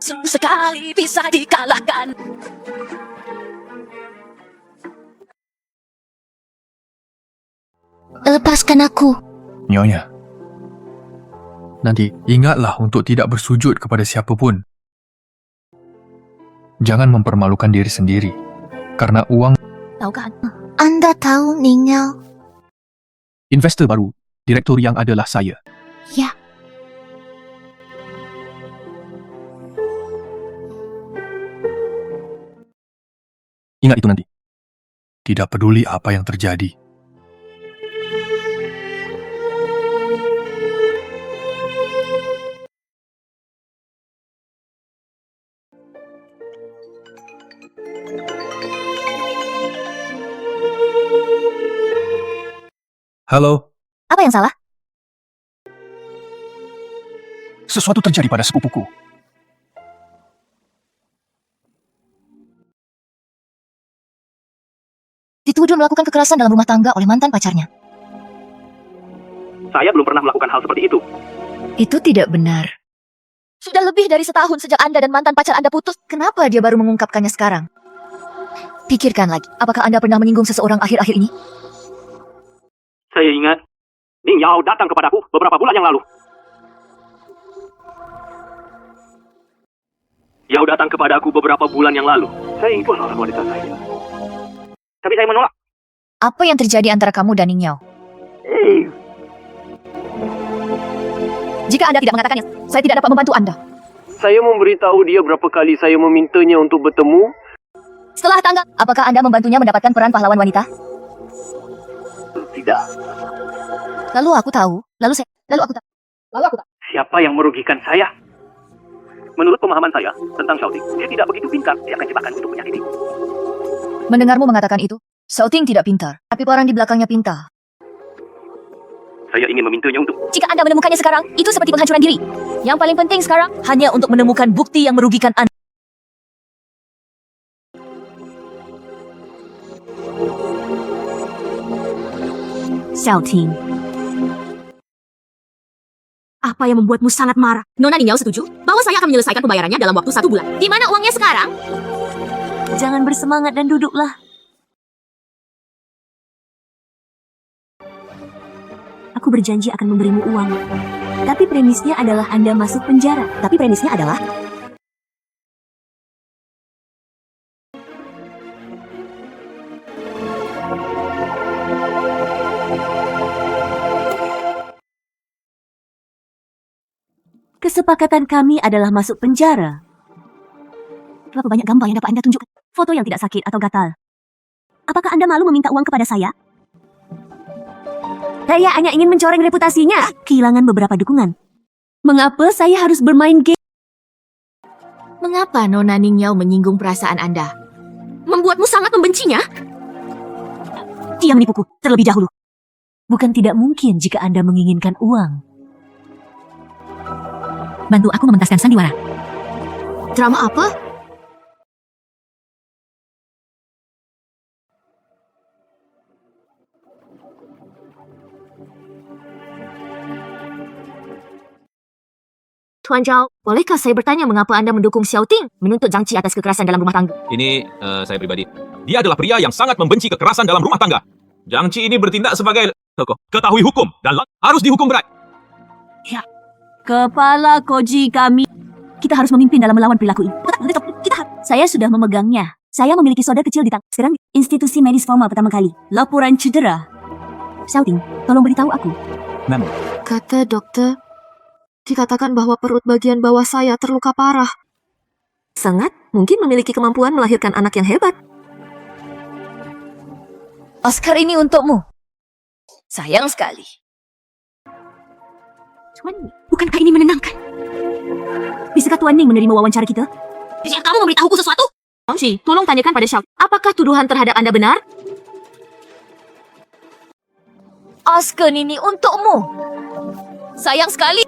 Sekali bisa dikalahkan. Lepaskan aku. Nyonya. Nanti ingatlah untuk tidak bersujud kepada siapapun. Jangan mempermalukan diri sendiri. Karena uang Tahukah Anda tahu Ning Yao? investor baru, direktur yang adalah saya. Ya. Ingat itu nanti. Tidak peduli apa yang terjadi. Halo, Apa yang salah? sesuatu terjadi pada sepupuku. dituduh melakukan kekerasan dalam rumah tangga oleh mantan pacarnya? Saya belum pernah melakukan hal seperti itu. Itu tidak benar. Sudah lebih dari setahun sejak Anda dan mantan pacar Anda putus. Kenapa dia baru mengungkapkannya sekarang? Pikirkan lagi, apakah Anda pernah menyinggung seseorang akhir-akhir ini? Saya ingat, Ning Yao datang kepadaku beberapa bulan yang lalu. Yao datang kepadaku beberapa bulan yang lalu. Saya itu adalah wanita saya. Tapi saya menolak. Apa yang terjadi antara kamu dan Ning Yao? Jika Anda tidak mengatakannya, saya tidak dapat membantu Anda. Saya memberitahu dia berapa kali saya memintanya untuk bertemu. Setelah tanggal, apakah Anda membantunya mendapatkan peran pahlawan wanita? Tidak. Lalu aku tahu. Lalu aku tahu. Siapa yang merugikan saya? Menurut pemahaman saya tentang Xiaoting, dia tidak begitu pintar. Dia akan jebakan untuk menyakiti. Mendengarmu mengatakan itu, Xiaoting tidak pintar, tapi orang di belakangnya pintar. Saya ingin memintanya untuk... Jika Anda menemukannya sekarang, itu seperti penghancuran diri. Yang paling penting sekarang, hanya untuk menemukan bukti yang merugikan Anda. Xiaoting. Apa yang membuatmu sangat marah? Nona Ning Yao setuju bahwa saya akan menyelesaikan pembayarannya dalam waktu 1 bulan. Di mana uangnya sekarang? Jangan bersemangat dan duduklah. Aku berjanji akan memberimu uang. Tapi premisnya adalah Anda masuk penjara. Tapi premisnya adalah... Kesepakatan kami adalah masuk penjara. Berapa banyak gambar yang dapat Anda tunjukkan? Foto yang tidak sakit atau gatal. Apakah Anda malu meminta uang kepada saya? Saya hanya ingin mencoreng reputasinya. Kehilangan beberapa dukungan. Mengapa saya harus bermain game? Mengapa Nona Ning Yao menyinggung perasaan Anda? Membuatmu sangat membencinya? Dia menipuku terlebih dahulu. Bukan tidak mungkin jika Anda menginginkan uang. Bantu aku mementaskan sandiwara. Drama apa? Tuan Zhao, bolehkah saya bertanya mengapa Anda mendukung Xiaoting menuntut Zhang Qi atas kekerasan dalam rumah tangga? Ini saya pribadi. Dia adalah pria yang sangat membenci kekerasan dalam rumah tangga. Zhang Qi ini bertindak sebagai tokoh ketahui hukum dan harus dihukum berat. Kepala koji kami. Kita harus memimpin dalam melawan perilaku ini. Saya sudah memegangnya. Saya memiliki soda kecil di tangan. Sekarang institusi medis formal pertama kali. Laporan cedera. Xiaoting, tolong beritahu aku. Kata dokter, dikatakan bahwa perut bagian bawah saya terluka parah. Sangat mungkin memiliki kemampuan melahirkan anak yang hebat. Oscar ini untukmu. Sayang sekali. Tuan, bukankah ini menenangkan? Bisakah Tuan Ning menerima wawancara kita? Jika kamu memberitahuku sesuatu, Shi, tolong tanyakan pada Xiao, apakah tuduhan terhadap Anda benar? Asken ini untukmu. Sayang sekali.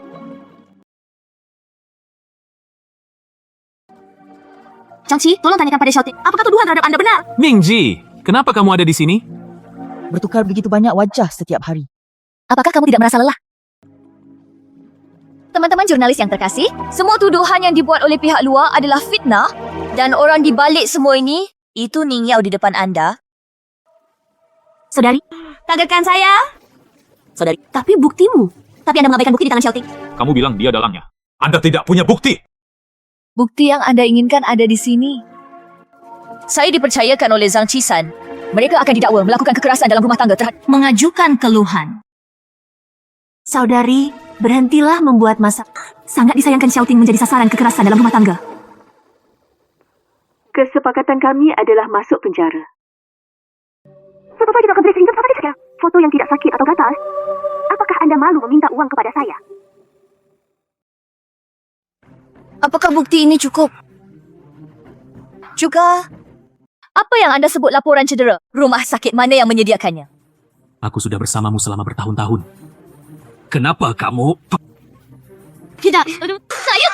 Changqi, tolong tanyakan pada Xiaoting, apakah tuduhan terhadap Anda benar? Ningji, kenapa kamu ada di sini? Bertukar begitu banyak wajah setiap hari. Apakah kamu tidak merasa lelah? Teman-teman jurnalis yang terkasih, semua tuduhan yang dibuat oleh pihak luar adalah fitnah dan orang di balik semua ini, itu Ning Yao di depan anda. Saudari, Kagetkan saya? saudari, tapi buktimu. Tapi Anda mengabaikan bukti di tangan Xiaoting. Kamu bilang dia dalangnya. Anda tidak punya bukti. Bukti yang anda inginkan ada di sini. Saya dipercayakan oleh Zhang Qisan. Mereka akan didakwa melakukan kekerasan dalam rumah tangga terhadap Mengajukan keluhan. Saudari, berhentilah membuat masalah. Sangat disayangkan Xiaoting menjadi sasaran kekerasan dalam rumah tangga. Kesepakatan kami adalah masuk penjara. Sebab saya tidak akan beri sehingga sampai sekarang. Foto yang tidak sakit atau gatal. Apakah anda malu meminta uang kepada saya? apakah bukti ini cukup? Juga, apa yang anda sebut laporan cedera? Rumah sakit mana yang menyediakannya? Aku sudah bersamamu selama bertahun-tahun. Kenapa kamu... Tidak, Saya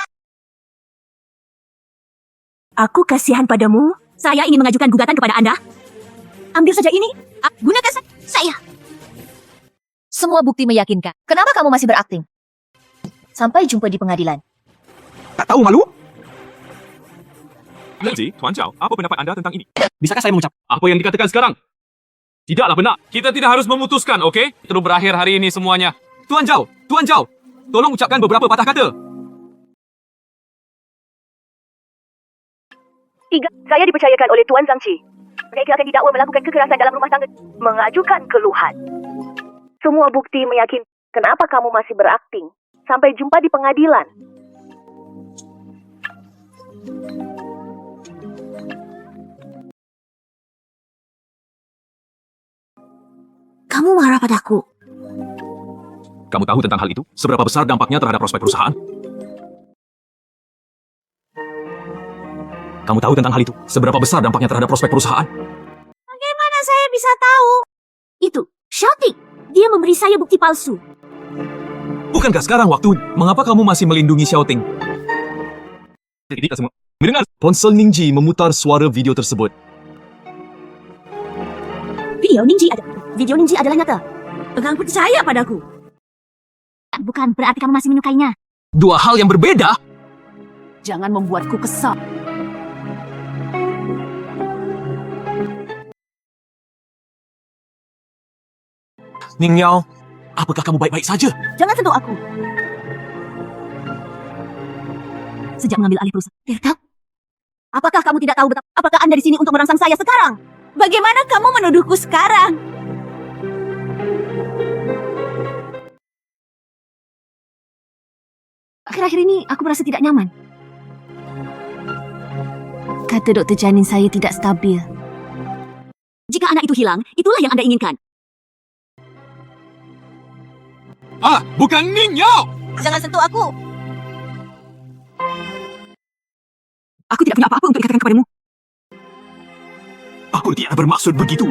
aku kasihan padamu. Saya ingin mengajukan gugatan kepada Anda. Ambil saja ini. Gunakan saya. Semua bukti meyakinkan. Kenapa kamu masih berakting? Sampai jumpa di pengadilan. Tak tahu malu? Ningji, Tuan Zhao, apa pendapat anda tentang ini? Bisakah saya mengucap... Apa yang dikatakan sekarang? Tidaklah benar. Kita tidak harus memutuskan, okey? Terus berakhir hari ini semuanya. Tuan Zhao, tolong ucapkan beberapa patah kata. Saya dipercayakan oleh Tuan Zhang Qi. Mereka akan didakwa melakukan kekerasan dalam rumah tangga. Mengajukan keluhan. Semua bukti meyakinkan kenapa kamu masih berakting. Sampai jumpa di pengadilan. Kamu marah padaku. Kamu tahu tentang hal itu? Seberapa besar dampaknya terhadap prospek perusahaan? Kamu tahu tentang hal itu? Seberapa besar dampaknya terhadap prospek perusahaan? Bagaimana saya bisa tahu? Itu, Xiaoting. Dia memberi saya bukti palsu. Bukankah sekarang waktu? Mengapa kamu masih melindungi Xiaoting? Kita semua mendengar. Ponsel Ningji memutar suara video tersebut. Video Ningji adalah nyata. Pegang percaya padaku. Bukan berarti kamu masih menyukainya. Dua hal yang berbeda? Jangan membuatku kesal. Ning Yao, apakah kamu baik-baik saja? Jangan sentuh aku. Sejak mengambil alih perusahaan, Bertau, apakah kamu tidak tahu betapa? Apakah Anda di sini untuk merangsang saya sekarang? Bagaimana kamu menuduhku sekarang? Akhir-akhir ini aku merasa tidak nyaman. Kata Dr. Janin saya tidak stabil. Jika anak itu hilang, itulah yang Anda inginkan. Bukan Ning Yao! Jangan sentuh aku. Aku tidak punya apa-apa untuk dikatakan kepadamu. Aku tidak bermaksud begitu.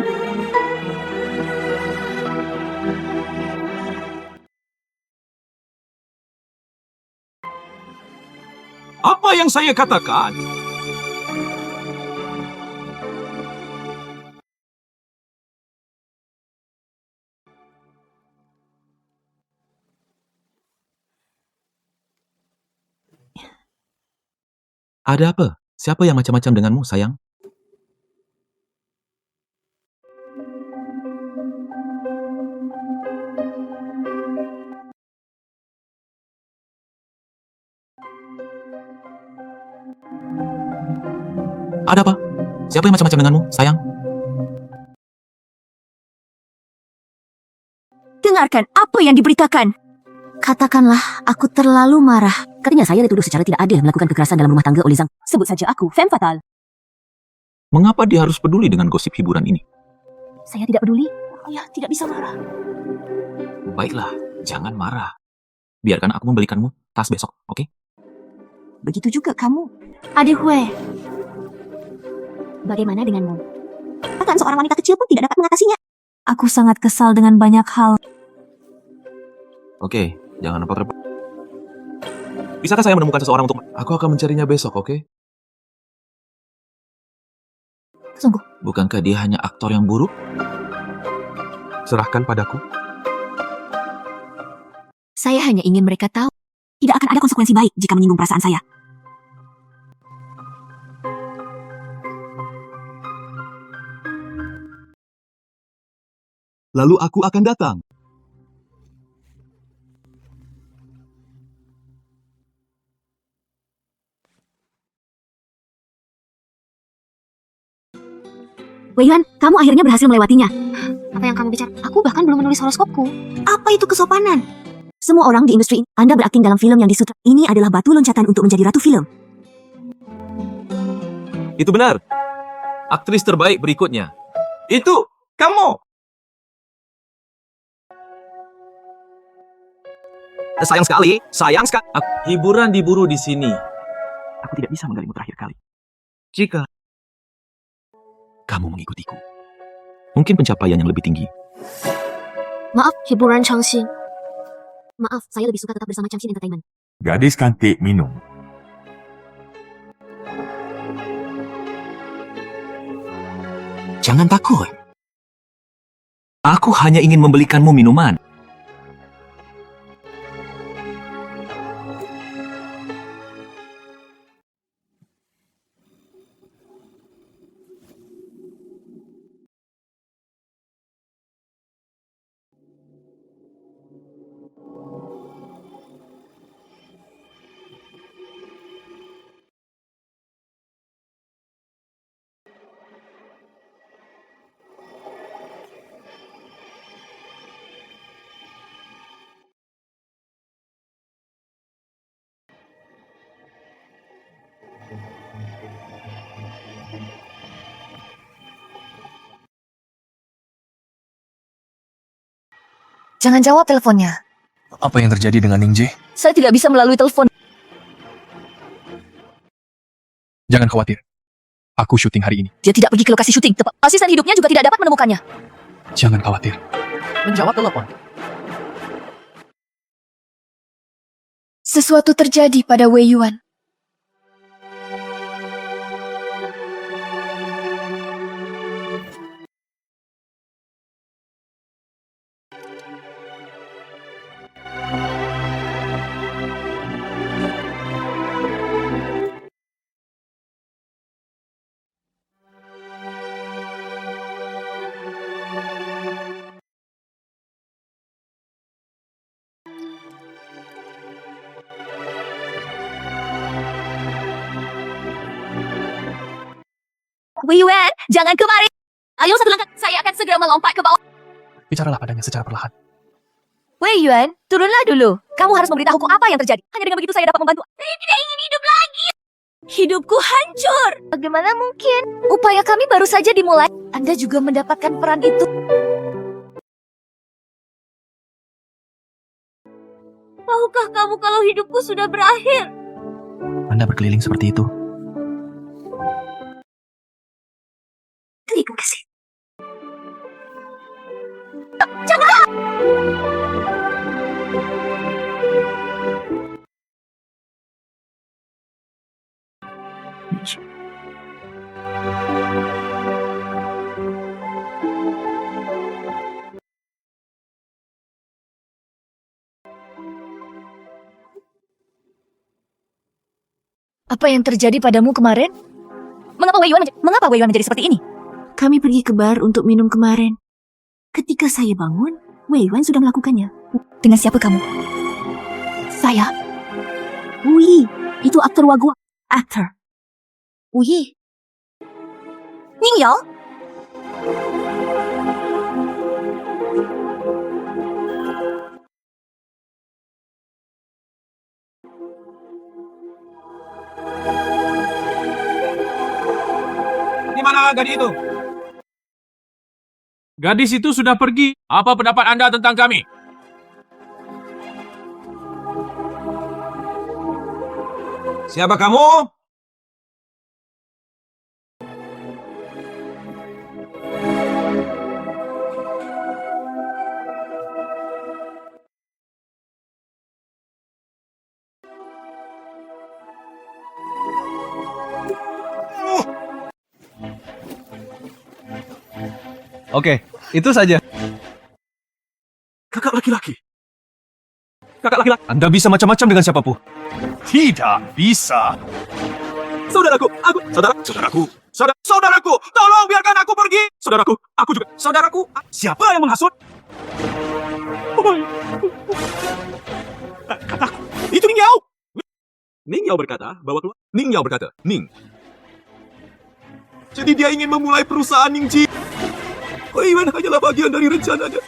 Apa yang saya katakan? Ada apa? Siapa yang macam-macam denganmu, sayang? Ada apa? Siapa yang macam-macam denganmu, sayang? Dengarkan apa yang diberitakan. Katakanlah aku terlalu marah. Katanya saya dituduh secara tidak adil melakukan kekerasan dalam rumah tangga oleh Zhang. Sebut saja aku femme fatale. Mengapa dia harus peduli dengan gosip hiburan ini? Saya tidak peduli. Saya tidak bisa marah. Baiklah, jangan marah. Biarkan aku membelikanmu tas besok, oke? Begitu juga kamu. Adik Hui. Bagaimana denganmu? Bahkan seorang wanita kecil pun tidak dapat mengatasinya. Aku sangat kesal dengan banyak hal. Oke, jangan repot-repot. Bisakah saya menemukan seseorang untuk... Aku akan mencarinya besok, oke? Sungguh. Bukankah dia hanya aktor yang buruk? Serahkan padaku. Saya hanya ingin mereka tahu. Tidak akan ada konsekuensi baik jika menyinggung perasaan saya. Lalu aku akan datang. Wei Yuan, kamu akhirnya berhasil melewatinya. Apa yang kamu bicara? Aku bahkan belum menulis horoskopku. Apa itu kesopanan? Semua orang di industri ini, Anda berakting dalam film yang disutradarai. Ini adalah batu loncatan untuk menjadi ratu film. Itu benar. Aktris terbaik berikutnya. Itu kamu. Sayang sekali. Hiburan diburu di sini. Aku tidak bisa menggalimu terakhir kali. Jika kamu mengikutiku. Mungkin pencapaian yang lebih tinggi. Maaf, hiburan Changxin. Maaf, saya lebih suka tetap bersama Changxin Entertainment. Gadis cantik minum. Jangan takut. Aku hanya ingin membelikanmu minuman. Jangan jawab teleponnya. Apa yang terjadi dengan Ning Ji? Saya tidak bisa melalui telepon. Jangan khawatir. Aku syuting hari ini. Dia tidak pergi ke lokasi syuting. Tepat. Asisten hidupnya juga tidak dapat menemukannya. Jangan khawatir. Menjawab telepon. Sesuatu terjadi pada Wei Yuan. Wei Yuan, jangan kemari. Ayo satu langkah, saya akan segera melompat ke bawah. Bicaralah padanya secara perlahan. Wei Yuan, turunlah dulu. Kamu harus memberitahuku apa yang terjadi. Hanya dengan begitu saya dapat membantu. Saya tidak ingin hidup lagi. Hidupku hancur. Bagaimana mungkin? Upaya kami baru saja dimulai. Anda juga mendapatkan peran itu. Tahukah kamu kalau hidupku sudah berakhir? Anda berkeliling seperti itu. Terima kasih. Apa yang terjadi padamu kemarin? Mengapa Wei Yuan menjadi seperti ini? Kami pergi ke bar untuk minum kemarin. Ketika saya bangun, Wei Yuan sudah melakukannya. Dengan siapa kamu? Saya. Wui, itu aktor Wagua. Aktor. Wuyi. Ning Yao? Di mana gadis itu? Gadis itu sudah pergi. Apa pendapat Anda tentang kami? Siapa kamu? Oke, itu saja. Kakak laki-laki. Kakak laki-laki. Anda bisa macam-macam dengan siapapun. Tidak bisa. Saudaraku, saudaraku, tolong biarkan aku pergi. Saudaraku, aku juga. Saudaraku, siapa yang menghasut? Oh, kataku, itu Ning Yao. Ning Yao berkata bahwa keluar. Ning Yao berkata, Ning. Jadi dia ingin memulai perusahaan Ning Ji. Wei Yuan hanyalah bagian dari rencananya.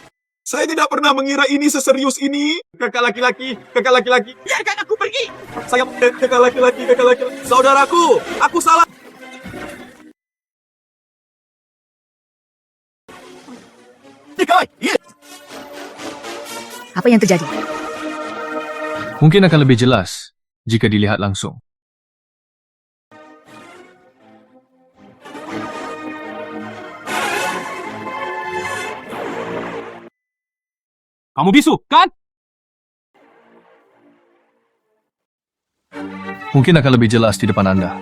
Saya tidak pernah mengira ini seserius ini. Kakak laki-laki, biarkan aku pergi. Saya kakak laki-laki. Saudaraku, aku salah. Apa yang terjadi? Mungkin akan lebih jelas jika dilihat langsung. Kamu bisu, kan? Mungkin akan lebih jelas di depan Anda.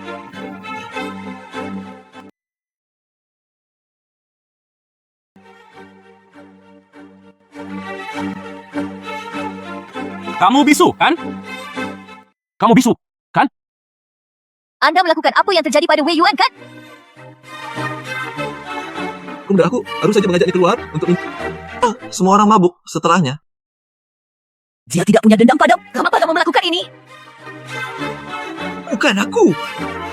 Kamu bisu, kan? Kamu bisu, kan? Anda melakukan apa yang terjadi pada Wei Yuan, kan? Bunda, aku baru saja mengajaknya keluar untuk semua orang mabuk setelahnya. Dia tidak punya dendam padamu. Kenapa kamu melakukan ini? Bukan aku.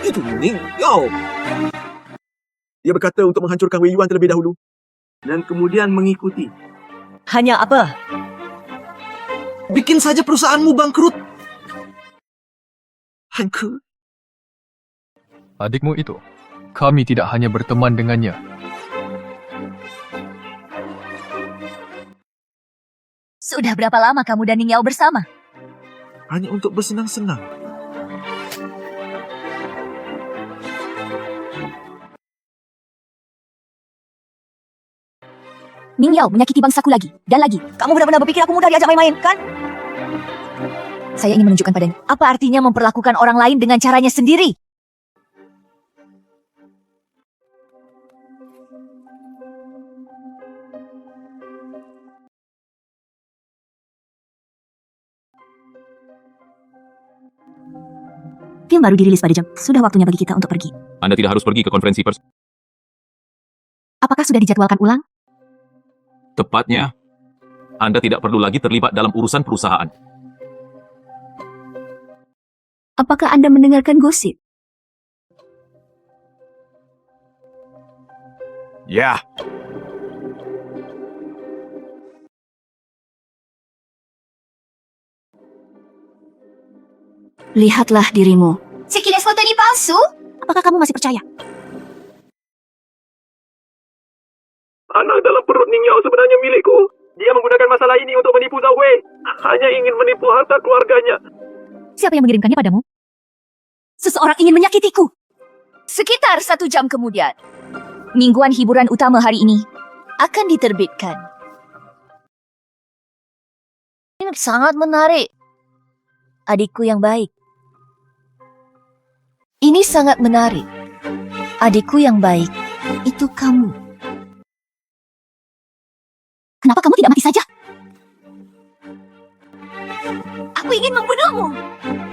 Itu Ning Yao. Dia berkata untuk menghancurkan Wei Yuan terlebih dahulu. Dan kemudian mengikuti. Hanya apa? Bikin saja perusahaanmu bangkrut. Hancur. Adikmu itu, kami tidak hanya berteman dengannya. Sudah berapa lama kamu dan Ning Yao bersama? Hanya untuk bersenang-senang. Ning Yao menyakiti bangsaku lagi dan lagi. Kamu benar-benar berpikir aku mudah diajak main-main, kan? Saya ingin menunjukkan padanya apa artinya memperlakukan orang lain dengan caranya sendiri. Film baru dirilis pada jam. Sudah waktunya bagi kita untuk pergi. Anda tidak harus pergi ke konferensi pers. Apakah sudah dijadwalkan ulang? Tepatnya, Anda tidak perlu lagi terlibat dalam urusan perusahaan. Apakah Anda mendengarkan gosip? Ya. Lihatlah dirimu. Sekilas foto ini palsu? Apakah kamu masih percaya? Anak dalam perut Ning Yao sebenarnya milikku. Dia menggunakan masalah ini untuk menipu Zhao Wei. Hanya ingin menipu harta keluarganya. Siapa yang mengirimkannya padamu? Seseorang ingin menyakitiku. Sekitar 1 jam kemudian, mingguan hiburan utama hari ini akan diterbitkan. Ini sangat menarik. Adikku yang baik. Ini sangat menarik. Adikku yang baik, itu kamu. Kenapa kamu tidak mati saja? Aku ingin membunuhmu.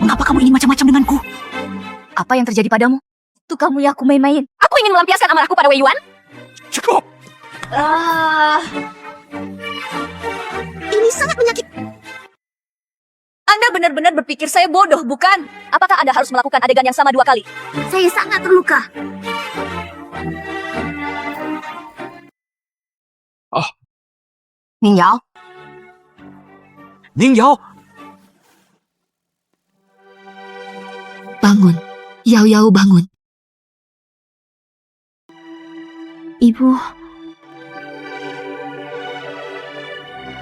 Mengapa kamu ingin macam-macam denganku? Apa yang terjadi padamu? Itu kamu yang aku main-main. Aku ingin melampiaskan amarahku pada Wei Yuan. Cukup. Ini sangat menyakitkan. Anda benar-benar berpikir saya bodoh, bukan? Apakah Anda harus melakukan adegan yang sama 2 kali? Saya sangat terluka. Ning Yao. Ning Yao! Bangun. Yao Yao bangun. Ibu.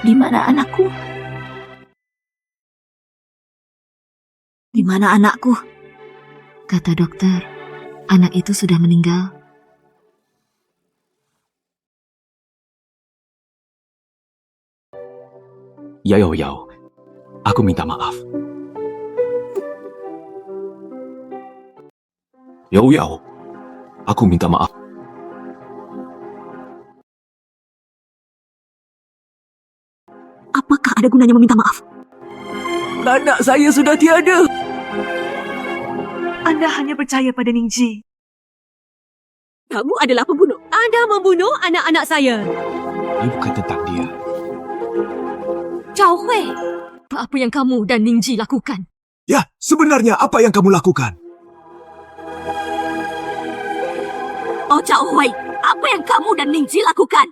Di mana anakku? Di mana anakku? Kata dokter, anak itu sudah meninggal. Yao Yao, aku minta maaf. Yao Yao, aku minta maaf. Apakah ada gunanya meminta maaf? Anak saya sudah tiada. Anda hanya percaya pada Ningji. Kamu adalah pembunuh. Anda membunuh anak-anak saya. Ini bukan tentang dia. Zhao Hui, apa yang kamu dan Ningji lakukan? Ya, sebenarnya apa yang kamu lakukan? Oh Zhao Hui, apa yang kamu dan Ningji lakukan?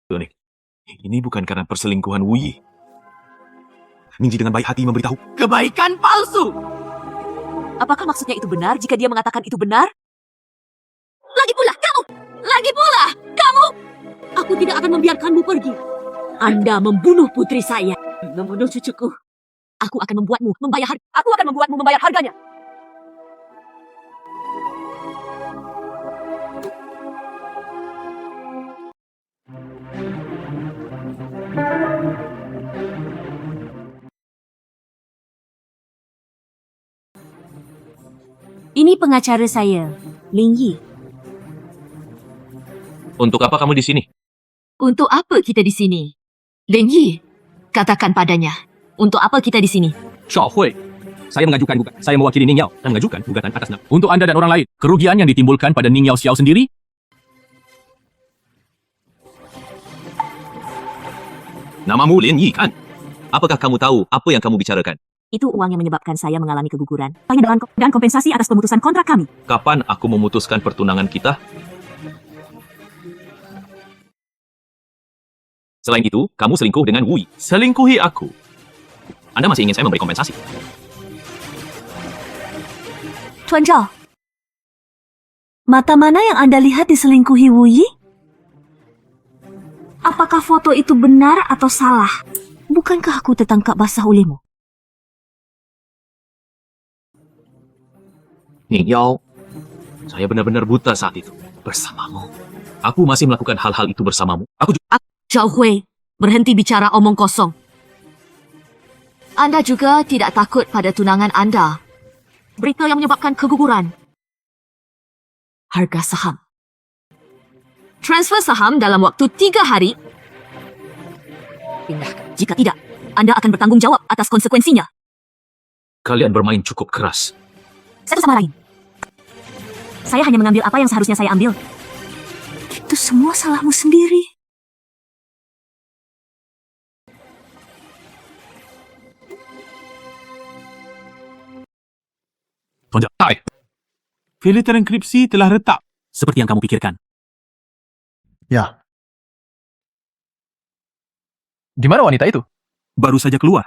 Tony, ini bukan karena perselingkuhan Wu Yi. Ningji dengan baik hati memberitahu. Kebaikan palsu. Apakah maksudnya itu benar jika dia mengatakan itu benar? Lagi pula kamu! Aku tidak akan membiarkanmu pergi. Anda membunuh putri saya. Membunuh cucuku. Aku akan membuatmu membayar harganya. Ini pengacara saya, Ling Yi. Untuk apa kamu di sini? Untuk apa kita di sini? Ling Yi, katakan padanya. Untuk apa kita di sini? Zhao Hui, saya mengajukan gugatan. Saya mewakili Ning Yao dan mengajukan gugatan atas nama. Untuk anda dan orang lain, kerugian yang ditimbulkan pada Ning Yao Xiao sendiri. Namamu Lin Yi kan? Apakah kamu tahu apa yang kamu bicarakan? Itu uang yang menyebabkan saya mengalami keguguran. Dan kompensasi atas pemutusan kontrak kami. Kapan aku memutuskan pertunangan kita? Selain itu, kamu selingkuh dengan Wu Yi. Selingkuhi aku. Anda masih ingin saya memberi kompensasi? Tuan Zhao, mata mana yang Anda lihat diselingkuhi Wu Yi? Apakah foto itu benar atau salah? Bukankah aku tertangkap basah olehmu? Ning Yao, saya benar-benar buta saat itu. Bersamamu. Aku masih melakukan hal-hal itu bersamamu. Zhao Hui, berhenti bicara omong kosong. Anda juga tidak takut pada tunangan Anda. Berita yang menyebabkan keguguran. Harga saham. Transfer saham dalam waktu 3 hari. Pindahkan. Jika tidak, Anda akan bertanggung jawab atas konsekuensinya. Kalian bermain cukup keras. Satu sama lain. Saya hanya mengambil apa yang seharusnya saya ambil. Itu semua salahmu sendiri. Tuan Zhao, filter enkripsi telah retak. Seperti yang kamu pikirkan. Ya. Di mana wanita itu? Baru saja keluar.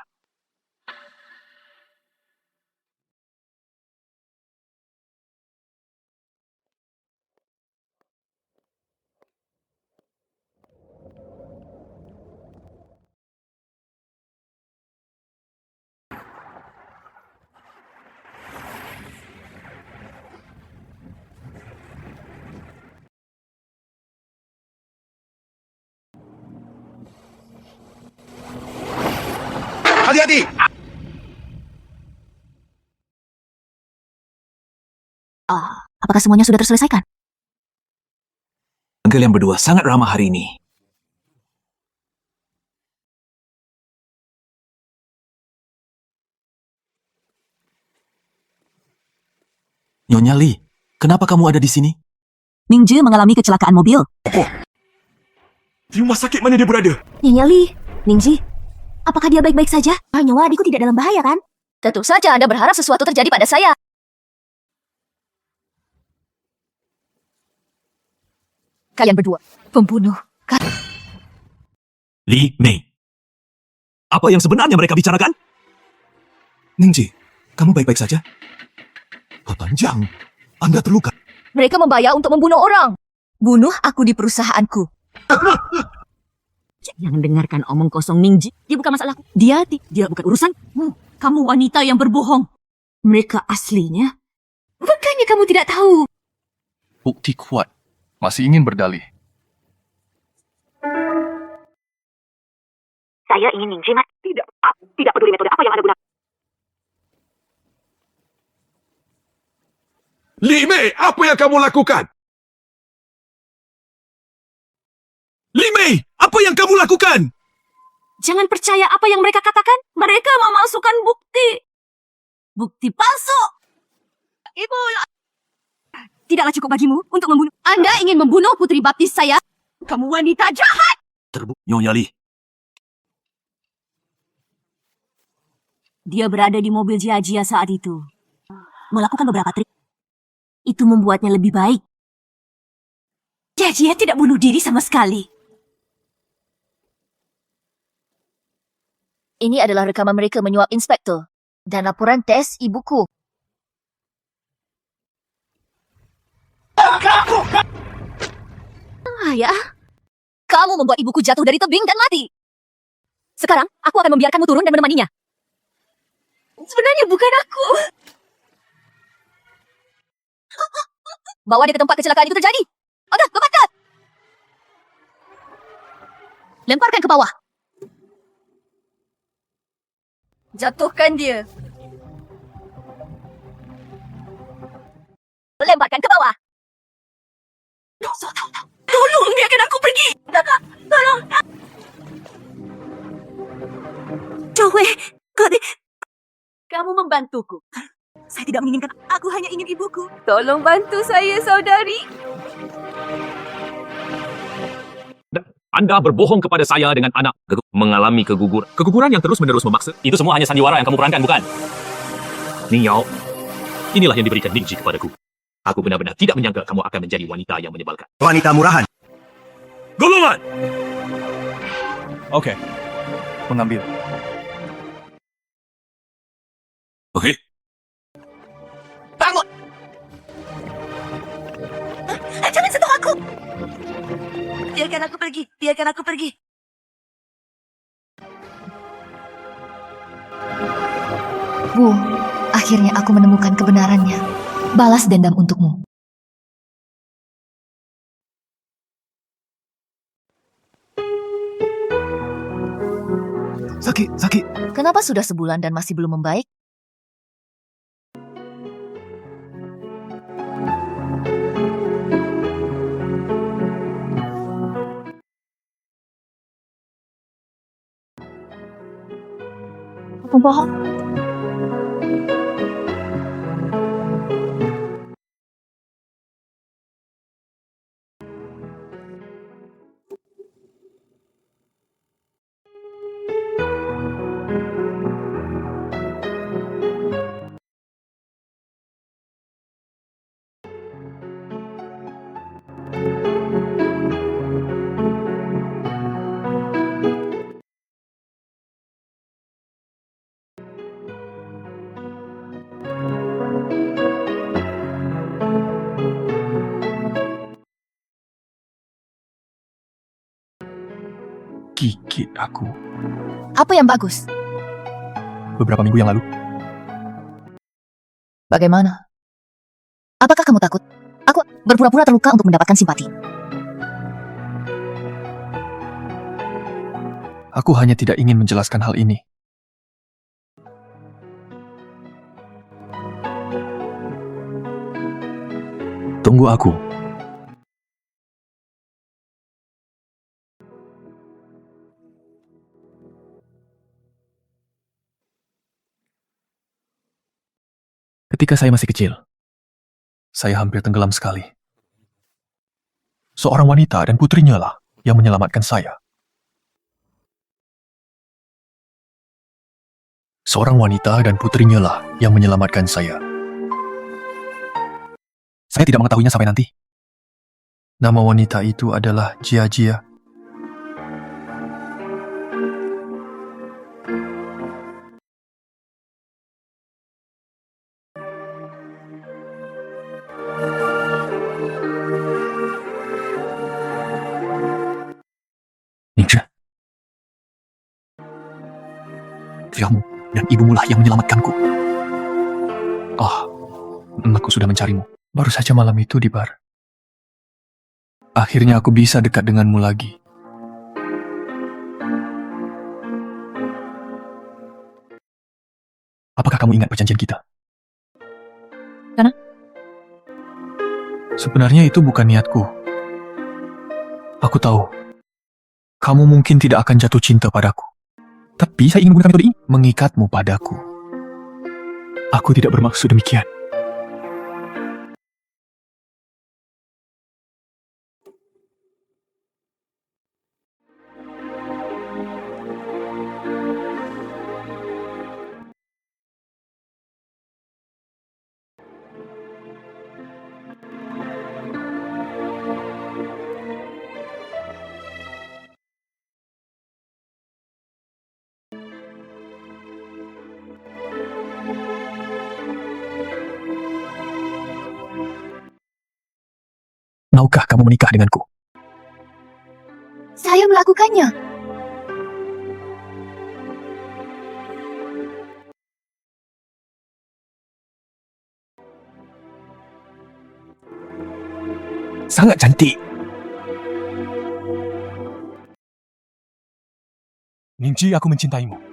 Hati-hati! Apakah semuanya sudah terselesaikan? Kalian berdua sangat ramah hari ini. Nyonya Li, kenapa kamu ada di sini? Ningji mengalami kecelakaan mobil. Di rumah sakit mana dia berada? Nyonya Li, Ningji, apakah dia baik-baik saja? Nyawa adikku tidak dalam bahaya, kan? Tentu saja Anda berharap sesuatu terjadi pada saya. Kalian berdua, pembunuh. Li Mei. Apa yang sebenarnya mereka bicarakan? Ningji, kamu baik-baik saja? Panjang, Anda terluka. Mereka membayar untuk membunuh orang. Bunuh aku di perusahaanku. Jangan dengarkan omong kosong Ningji. Dia bukan masalahku. Dia bukan urusan. Kamu wanita yang berbohong. Mereka aslinya. Bukannya kamu tidak tahu. Bukti kuat. Masih ingin berdalih. Saya ingin Ningji mati. Tidak peduli metode apa yang Anda gunakan. Li Mei, apa yang kamu lakukan? Li Mei, apa yang kamu lakukan? Jangan percaya apa yang mereka katakan. Mereka memasukkan bukti. Bukti palsu. Ibu, tidaklah cukup bagimu untuk membunuh. Anda ingin membunuh putri baptis saya? Kamu wanita jahat. Nyonya Lee, Dia berada di mobil Jia-Jia saat itu. Melakukan beberapa trik. Itu membuatnya lebih baik. Jia-Jia tidak bunuh diri sama sekali. Ini adalah rekaman mereka menyuap inspektor dan laporan tes ibuku. Ayah, Kamu membuat ibuku jatuh dari tebing dan mati. Sekarang, aku akan membiarkanmu turun dan menemaninya. sebenarnya bukan aku. Bawa dia ke tempat kecelakaan itu terjadi. Oke, lepaskan. Lemparkan ke bawah. Jatuhkan dia. Lemparkan ke bawah. Tolong biarkan aku pergi. Tolong. Joey, Kamu membantuku. saya tidak menginginkan. Aku hanya ingin ibuku. Tolong bantu saya, saudari. Anda berbohong kepada saya dengan anak mengalami keguguran. Keguguran yang terus-menerus memaksa. Itu semua hanya sandiwara yang kamu perankan, bukan? Ning Yao, inilah yang diberikan Ning Ji kepadaku. Aku benar-benar tidak menyangka kamu akan menjadi wanita yang menyebalkan. Wanita murahan. golongan! Oke. Mengambil. Oke, Jangan sentuh aku. Biarkan aku pergi. Biarkan aku pergi. Bu, akhirnya aku menemukan kebenarannya. Balas dendam untukmu. Sakit. Kenapa sudah sebulan dan masih belum membaik? Bohong. Gigit aku. Apa yang bagus? Beberapa minggu yang lalu. Bagaimana? Apakah kamu takut? Aku berpura-pura terluka untuk mendapatkan simpati. Aku hanya tidak ingin menjelaskan hal ini. Tunggu aku. Ketika saya masih kecil, saya hampir tenggelam sekali. Seorang wanita dan putrinya lah yang menyelamatkan saya. Seorang wanita dan putrinya lah yang menyelamatkan saya. Saya tidak mengetahuinya sampai nanti. Nama wanita itu adalah Jia-Jia. Ningzhi. Kamu dan ibumu lah yang menyelamatkanku. Aku sudah mencarimu. Baru saja malam itu di bar. Akhirnya aku bisa dekat denganmu lagi. Apakah kamu ingat perjanjian kita? Karena? Sebenarnya itu bukan niatku. Aku tahu, kamu mungkin tidak akan jatuh cinta padaku. Tapi saya ingin menggunakan metode ini. Mengikatmu padaku. Aku tidak bermaksud demikian. Maukah kamu menikah denganku? Saya melakukannya. Sangat cantik. Ningji, aku mencintaimu.